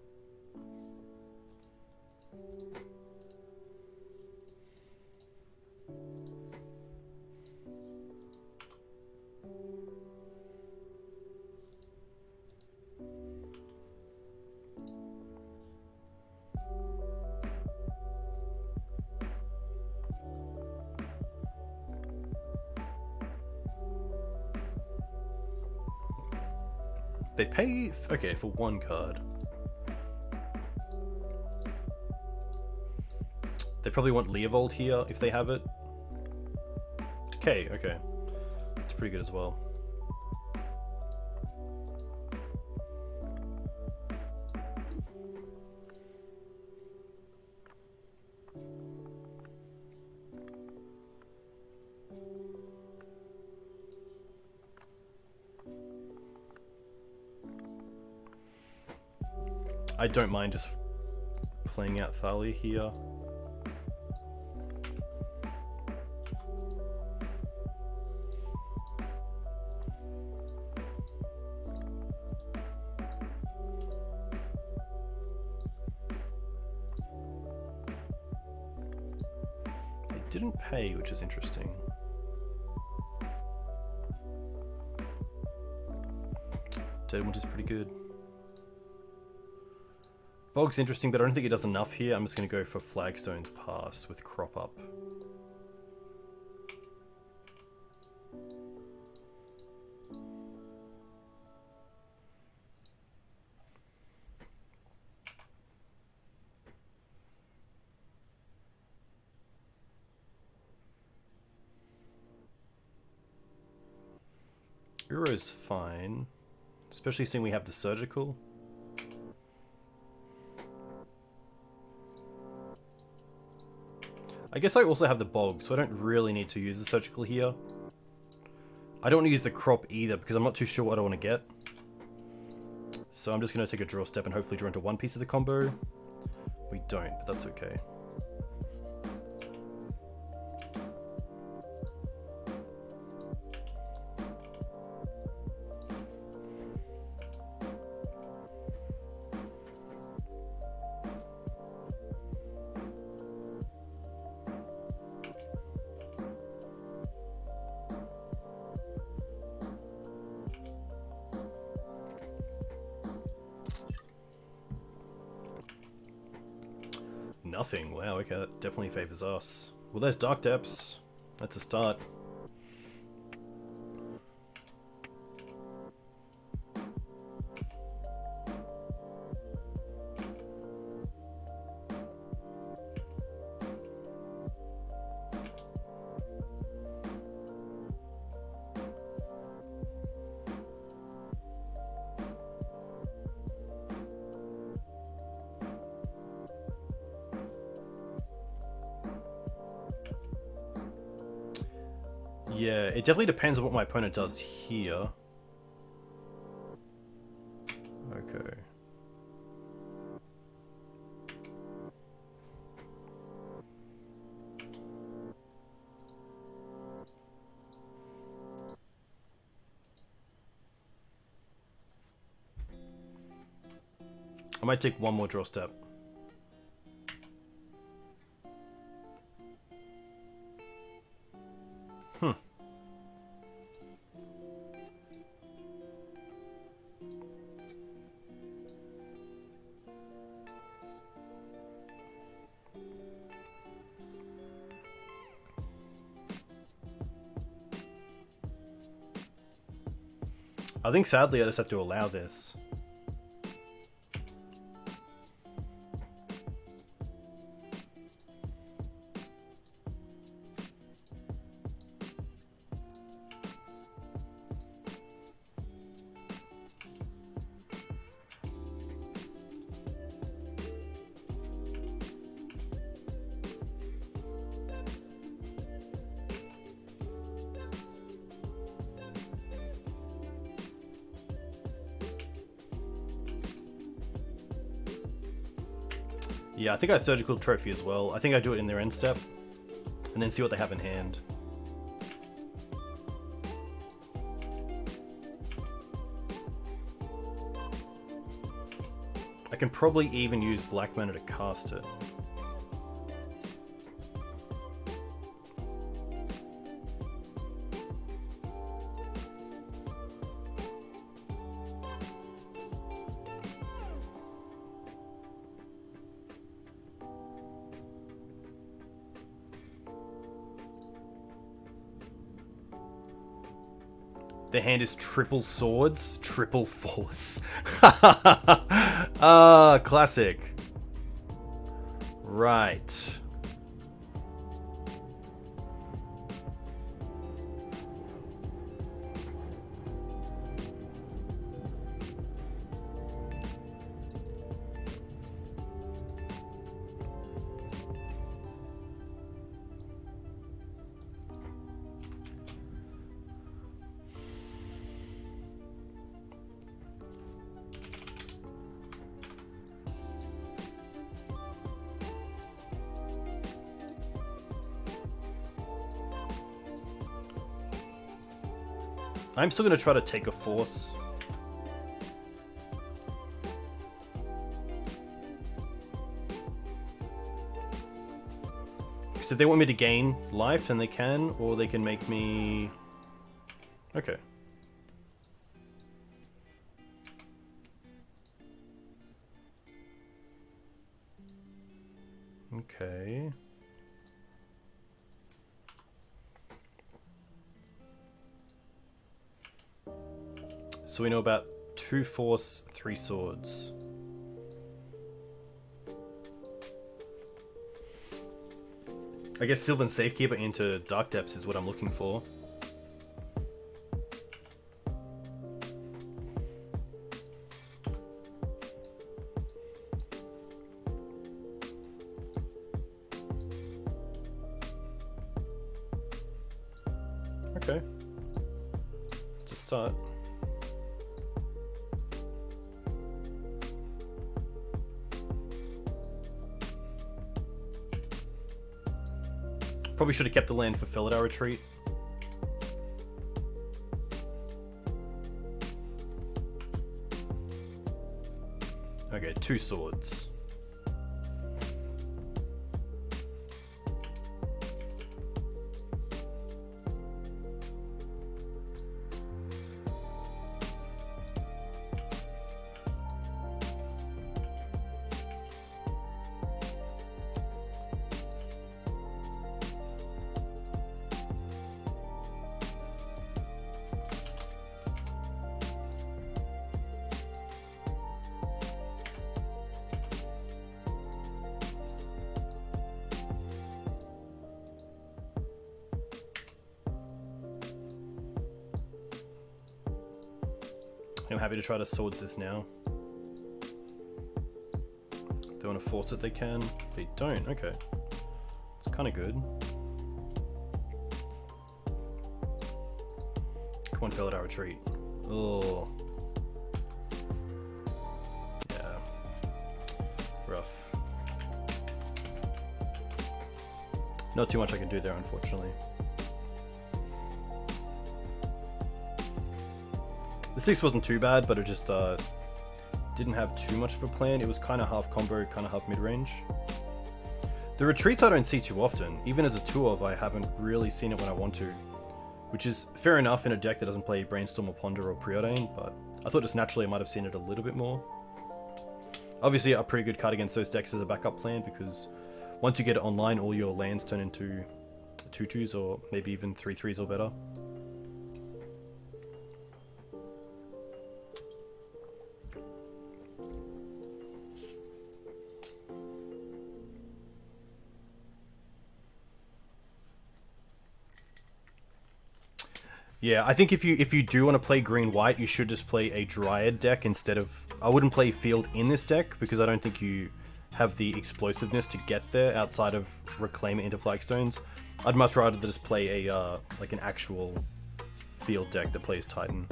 They pay... Okay, for one card. They probably want Leovold here if they have it. Decay, okay. It's pretty good as well. I don't mind just playing out Thalia here. They didn't pay, which is interesting. Deadwood is pretty good. Bog's interesting, but I don't think it does enough here. I'm just going to go for Flagstone's Pass with Crop Up. Uro's fine, especially seeing we have the Surgical. I guess I also have the Bog, so I don't really need to use the Surgical here. I don't want to use the Crop either, because I'm not too sure what I want to get. So I'm just going to take a draw step and hopefully draw into one piece of the combo. We don't, but that's okay. Nothing. Wow, okay, that definitely favors us. Well, there's Dark Depths. That's a start. Yeah, it definitely depends on what my opponent does here. Okay. I might take one more draw step. I think sadly I just have to allow this. Yeah, I think I Surgical Trophy as well. I think I do it in their end step, and then see what they have in hand. I can probably even use Black Mana to cast it. The hand is triple swords, triple force. Ah, classic. Right. I'm still going to try to take a force. Because if they want me to gain life, then they can, or they can make me... Okay. Okay. So we know about 2 force, 3 swords. I guess Sylvan Safekeeper into Dark Depths is what I'm looking for. Okay. To start. Probably should have kept the land for Felidar Retreat. Okay, 2 swords. I'm happy to try to swords this now. If they want to force it, they can. They don't. Okay. It's kind of good. Come on, Felidar Retreat. Oh. Yeah. Rough. Not too much I can do there, unfortunately. The 6 wasn't too bad, but it just didn't have too much of a plan. It was kind of half combo, kind of half mid-range. The retreats I don't see too often. Even as a 2-of, I haven't really seen it when I want to. Which is fair enough in a deck that doesn't play Brainstorm or Ponder or Preordain, but I thought just naturally I might have seen it a little bit more. Obviously a pretty good card against those decks as a backup plan, because once you get it online, all your lands turn into 2/2s or maybe even 3/3s or better. Yeah, I think if you do want to play green-white, you should just play a Dryad deck instead of... I wouldn't play Field in this deck, because I don't think you have the explosiveness to get there outside of Reclaimer into Flagstones. I'd much rather just play a like an actual Field deck that plays Titan.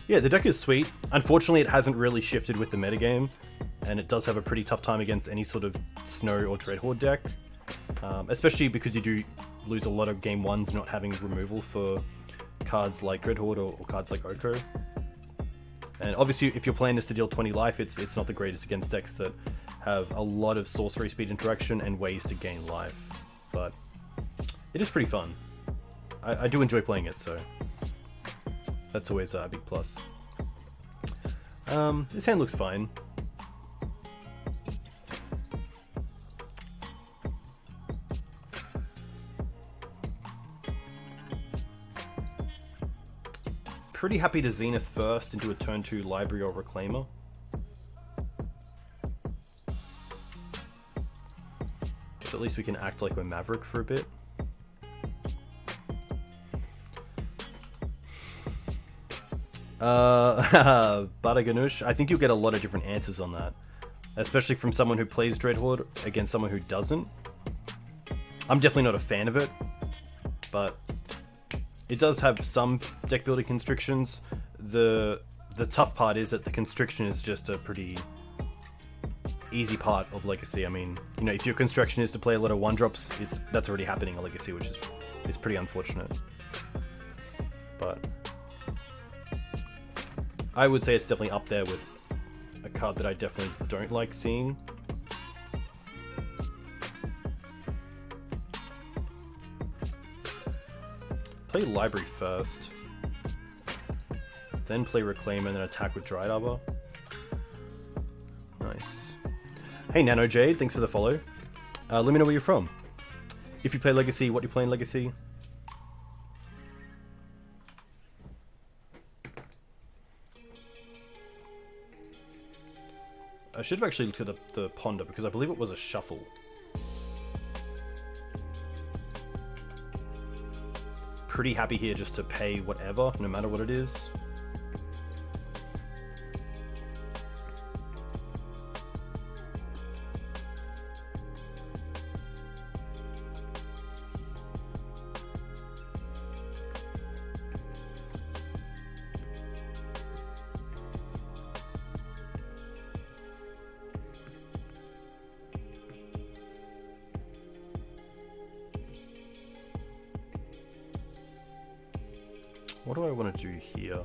Yeah, the deck is sweet. Unfortunately, it hasn't really shifted with the metagame, and it does have a pretty tough time against any sort of Snow or Dreadhorde deck, especially because you do lose a lot of game 1s not having removal for cards like Dreadhorde or cards like Oko. And obviously, if your plan is to deal 20 life, it's not the greatest against decks that have a lot of sorcery speed interaction and ways to gain life. But it is pretty fun. I do enjoy playing it, so that's always a big plus. This hand looks fine. Pretty happy to Zenith first into a turn 2 Library or Reclaimer. So at least we can act like we're Maverick for a bit. Badaganush, I think you'll get a lot of different answers on that. Especially from someone who plays Dreadhorde against someone who doesn't. I'm definitely not a fan of it, but it does have some deck building constrictions. The tough part is that the constriction is just a pretty easy part of Legacy. I mean, you know, if your construction is to play a lot of 1-drops, that's already happening in Legacy, which is pretty unfortunate. but I would say it's definitely up there with a card that I definitely don't like seeing. Play Library first, then play Reclaim and then attack with Dried Arbor. Nice. Hey Nano Jade, thanks for the follow. Let me know where you're from. If you play Legacy, what do you play in Legacy? I should have actually looked at the Ponder because I believe it was a shuffle. Pretty happy here just to pay whatever, no matter what it is. What do I want to do here?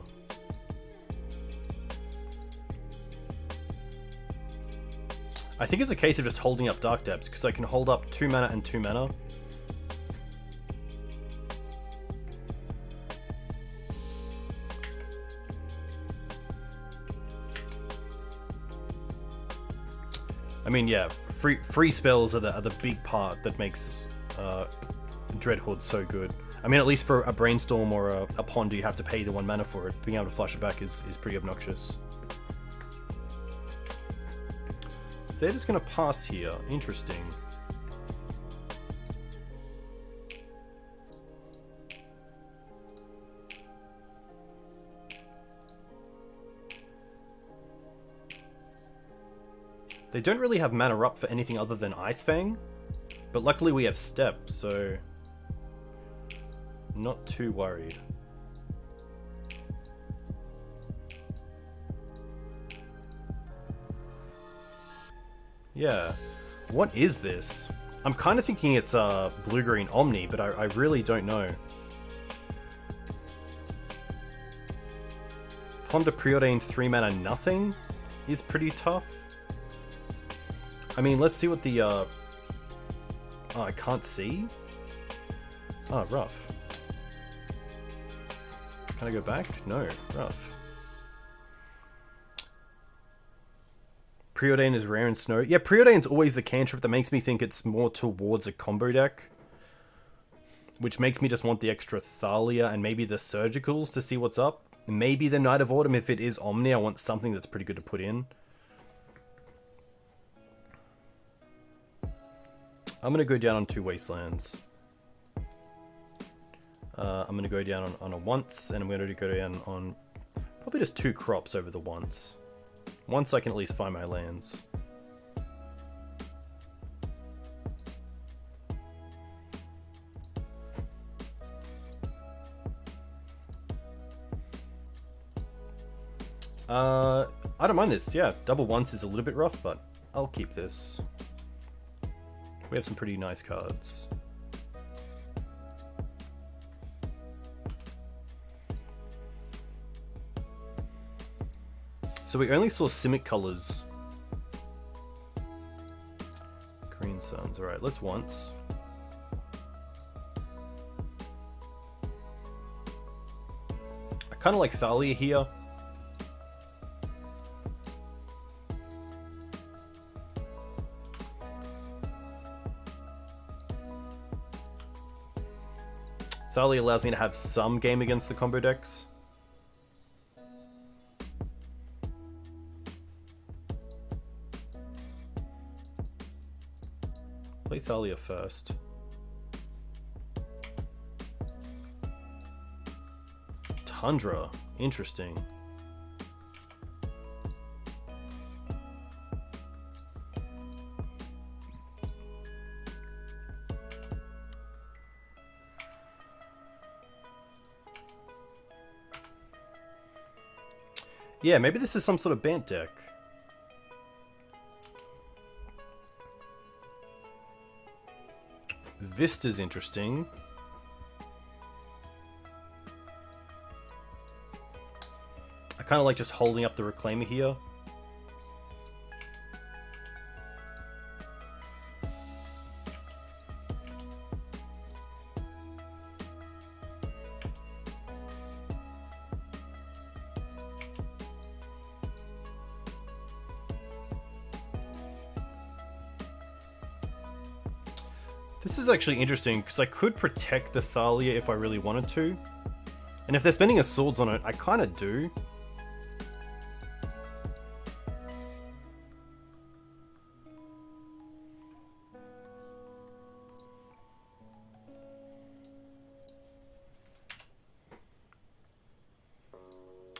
I think it's a case of just holding up Dark Depths, because I can hold up 2 mana and 2 mana. I mean, yeah, free spells are the big part that makes Dreadhoard so good. I mean, at least for a Brainstorm or a Ponder, you have to pay the 1 mana for it. Being able to flush it back is pretty obnoxious. They're just going to pass here. Interesting. They don't really have mana up for anything other than Ice Fang, but luckily we have Step, so not too worried. Yeah. What is this? I'm kind of thinking it's blue-green Omni, but I really don't know. Ponder Preordained 3 mana nothing is pretty tough. I mean, let's see what the oh, I can't see? Oh, rough. Can I go back? No, rough. Preordain is rare in Snow. Yeah, Preordain's always the cantrip that makes me think it's more towards a combo deck. Which makes me just want the extra Thalia and maybe the Surgicals to see what's up. Maybe the Night of Autumn if it is Omni. I want something that's pretty good to put in. I'm going to go down on 2 Wastelands. I'm going to go down on a once, and I'm going to go down on probably just 2 crops over the once. Once I can at least find my lands. I don't mind this. Yeah, double once is a little bit rough, but I'll keep this. We have some pretty nice cards. So we only saw Simic colors. Green Suns. Alright, let's once. I kind of like Thalia here. Thalia allows me to have some game against the combo decks. Play Thalia first. Tundra. Interesting. Yeah, maybe this is some sort of BANT deck. Vista's interesting. kind of like just holding up the Reclaimer here. This is actually interesting, because I could protect the Thalia if I really wanted to. And if they're spending a swords on it, I kind of do.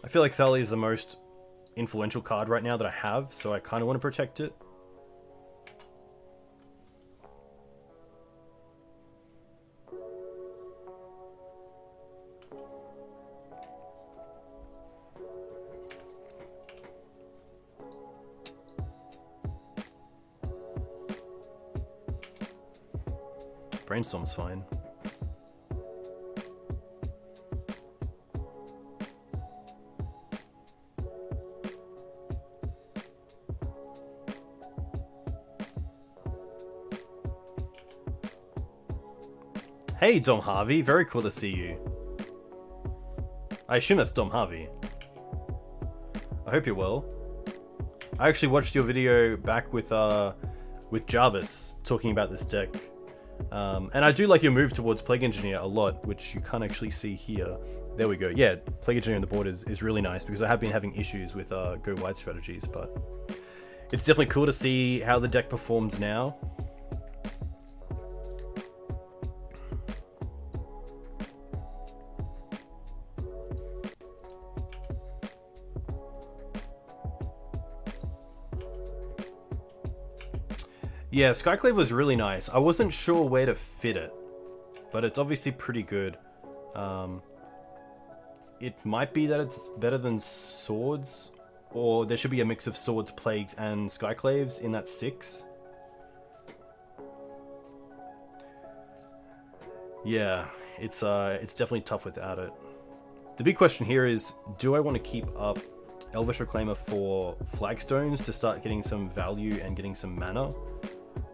I feel like Thalia is the most influential card right now that I have, so I kind of want to protect it. Brainstorm's fine. Hey, Dom Harvey. Very cool to see you. I assume that's Dom Harvey. I hope you're well. I actually watched your video back with Jarvis talking about this deck. And I do like your move towards Plague Engineer a lot, which you can't actually see here. There we go. Yeah, Plague Engineer on the board is really nice, because I have been having issues with go wide strategies, but it's definitely cool to see how the deck performs now. Yeah, Skyclave was really nice. I wasn't sure where to fit it, but it's obviously pretty good. It might be that it's better than Swords, or there should be a mix of Swords, Plagues, and Skyclaves in that 6. Yeah, it's definitely tough without it. The big question here is, do I want to keep up Elvish Reclaimer for Flagstones to start getting some value and getting some mana?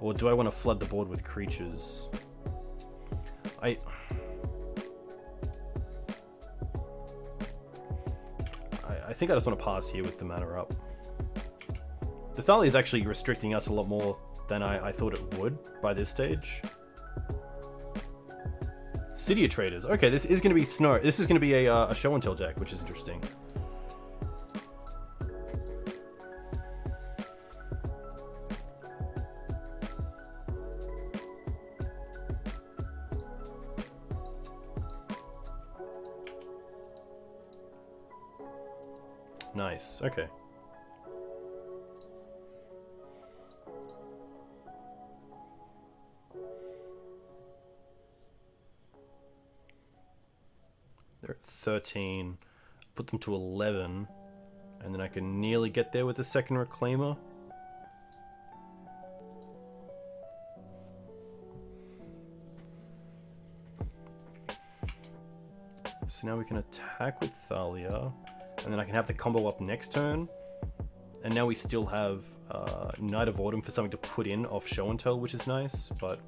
Or do I want to flood the board with creatures? I think I just want to pass here with the mana up. The Thalia is actually restricting us a lot more than I thought it would by this stage. City of Traders. Okay, this is going to be Snow. This is going to be a show and tell deck, which is interesting. Nice, okay. They're at 13. Put them to 11. And then I can nearly get there with the second Reclaimer. So now we can attack with Thalia. And then I can have the combo up next turn. And now we still have Night of Autumn for something to put in off Show and Tell, which is nice. But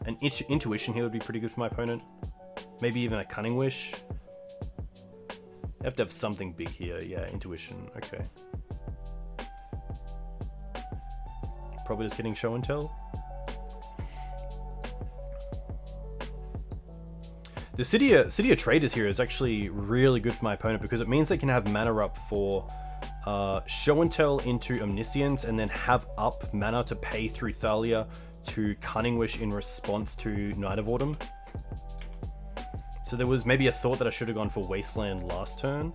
an Intuition here would be pretty good for my opponent. Maybe even a Cunning Wish. I have to have something big here. Yeah, Intuition. Okay. Probably just getting Show and Tell. The City of Traders here is actually really good for my opponent, because it means they can have mana up for Show and Tell into Omniscience, and then have up mana to pay through Thalia to Cunning Wish in response to Night of Autumn. So there was maybe a thought that I should have gone for Wasteland last turn.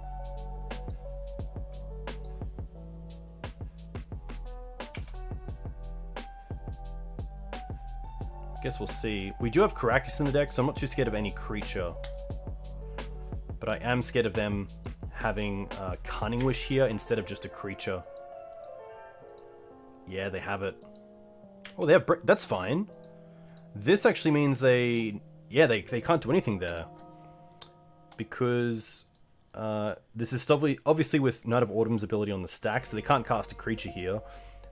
Guess we'll see. We do have Karakas in the deck, so I'm not too scared of any creature. But I am scared of them having Cunning Wish here instead of just a creature. Yeah, they have it. Oh, that's fine. This actually means they can't do anything there. Because This is obviously with Knight of Autumn's ability on the stack, so they can't cast a creature here.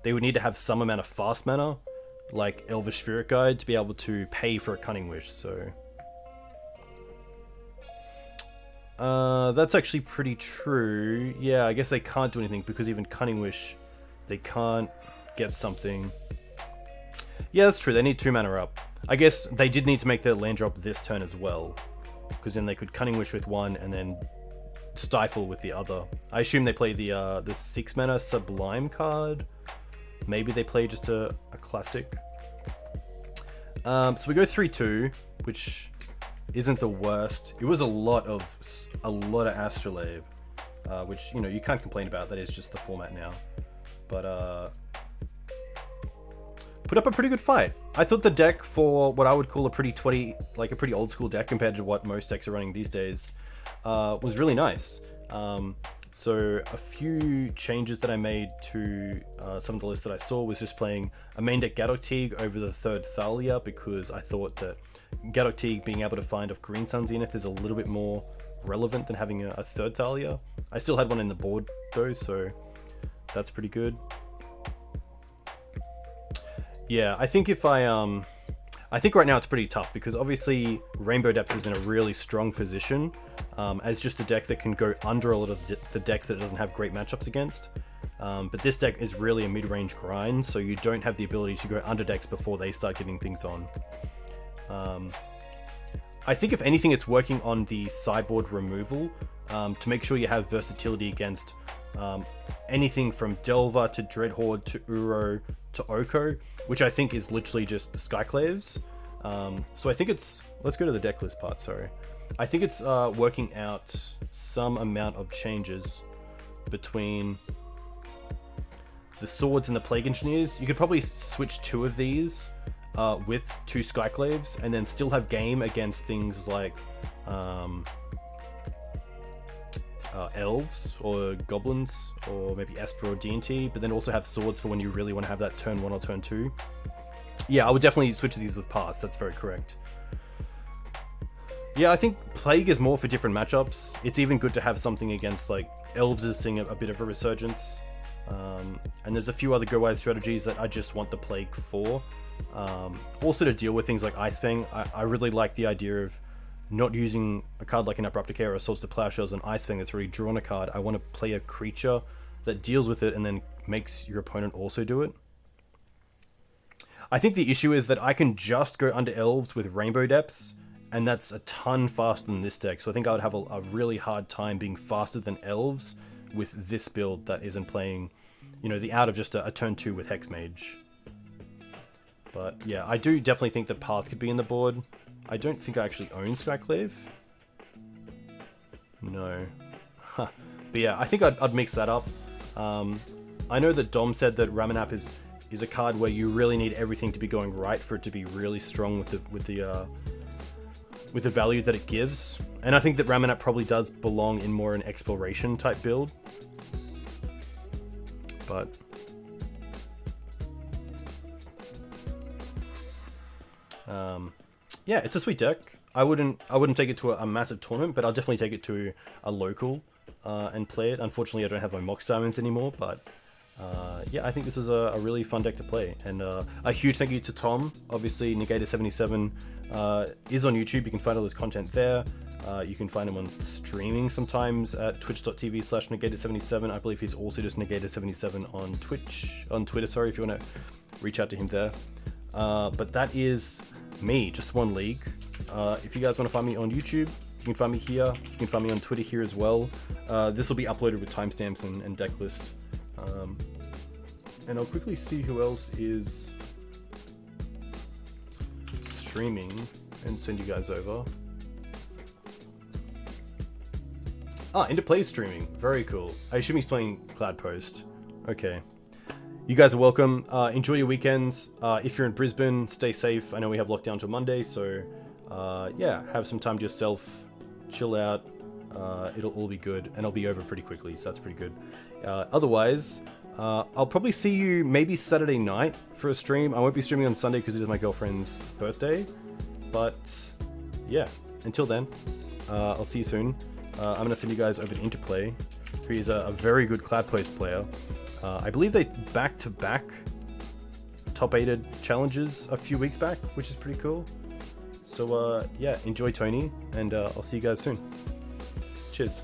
They would need to have some amount of fast mana, like Elvish Spirit Guide, to be able to pay for a Cunning Wish, so... that's actually pretty true. Yeah, I guess they can't do anything, because even Cunning Wish, they can't get something. Yeah, that's true, they need 2 mana up. I guess they did need to make their land drop this turn as well, because then they could Cunning Wish with one, and then Stifle with the other. I assume they play the 6 mana Sublime card. Maybe they play just a classic. So we go 3-2, which isn't the worst. It was a lot of Astrolabe, which, you know, you can't complain about. That is just the format now. But put up a pretty good fight. I thought the deck, for what I would call a pretty pretty old school deck compared to what most decks are running these days, was really nice. So a few changes that I made to some of the lists that I saw was just playing a main deck Gaddock Teeg over the 3rd Thalia, because I thought that Gaddock Teeg being able to find off Green Sun Zenith is a little bit more relevant than having a 3rd Thalia. I still had one in the board though, so that's pretty good. Yeah, I think if I think right now it's pretty tough, because obviously Rainbow Depths is in a really strong position as just a deck that can go under a lot of the decks that it doesn't have great matchups against. But this deck is really a mid-range grind, so you don't have the ability to go under decks before they start getting things on. I think if anything, it's working on the sideboard removal to make sure you have versatility against anything from Delver to Dreadhorde to Uro to Oko, which I think is literally just the Skyclaves. So I think it's... Let's go to the deck list part, sorry. I think it's working out some amount of changes between the Swords and the Plague Engineers. You could probably switch 2 of these with 2 Skyclaves and then still have game against things like Elves or Goblins or maybe Esper or D&T, but then also have Swords for when you really want to have that turn 1 or turn 2. Yeah, I would definitely switch these with Paths, that's very correct. Yeah, I think Plague is more for different matchups. It's even good to have something against, like, Elves is seeing a bit of a resurgence. And there's a few other go-wide strategies that I just want the Plague for. Also to deal with things like Ice Fang, I really like the idea of not using a card like an Abrupt Decay or Assaults to Plowshares and Ice Fang that's already drawn a card. I want to play a creature that deals with it and then makes your opponent also do it. I think the issue is that I can just go under Elves with Rainbow Depths, and that's a ton faster than this deck. So I think I would have a really hard time being faster than Elves with this build that isn't playing, you know, the out of just a turn 2 with Hexmage. But yeah, I do definitely think that Path could be in the board. I don't think I actually own Skyclave. No. But yeah, I think I'd mix that up. I know that Dom said that Ramanap is a card where you really need everything to be going right for it to be really strong with the value that it gives. And I think that Ramanap probably does belong in more an exploration type build. But yeah, it's a sweet deck. I wouldn't take it to a massive tournament, but I'll definitely take it to a local and play it. Unfortunately, I don't have my Mox Diamonds anymore, but yeah, I think this is a really fun deck to play. And a huge thank you to Tom. Obviously, Negator77 is on YouTube. You can find all his content there. You can find him on streaming sometimes at twitch.tv/Negator77. I believe he's also just Negator77 on Twitter, sorry, if you want to reach out to him there. But that is me, just one league. If you guys want to find me on YouTube, you can find me here. You can find me on Twitter here as well. This will be uploaded with timestamps and deck list. And I'll quickly see who else is streaming and send you guys over. Interplay streaming. Very cool. I assume he's playing Cloud Post. Okay. You guys are welcome. Enjoy your weekends. If you're in Brisbane, stay safe. I know we have lockdown till Monday, so yeah, have some time to yourself. Chill out. It'll all be good, and it'll be over pretty quickly, so that's pretty good. Otherwise, I'll probably see you maybe Saturday night for a stream. I won't be streaming on Sunday because it is my girlfriend's birthday. But yeah, until then, I'll see you soon. I'm going to send you guys over to Interplay, who is a very good Cloud Post player. I believe they back-to-back top-8 challenges a few weeks back, which is pretty cool. So yeah, enjoy Tony, and I'll see you guys soon. Cheers.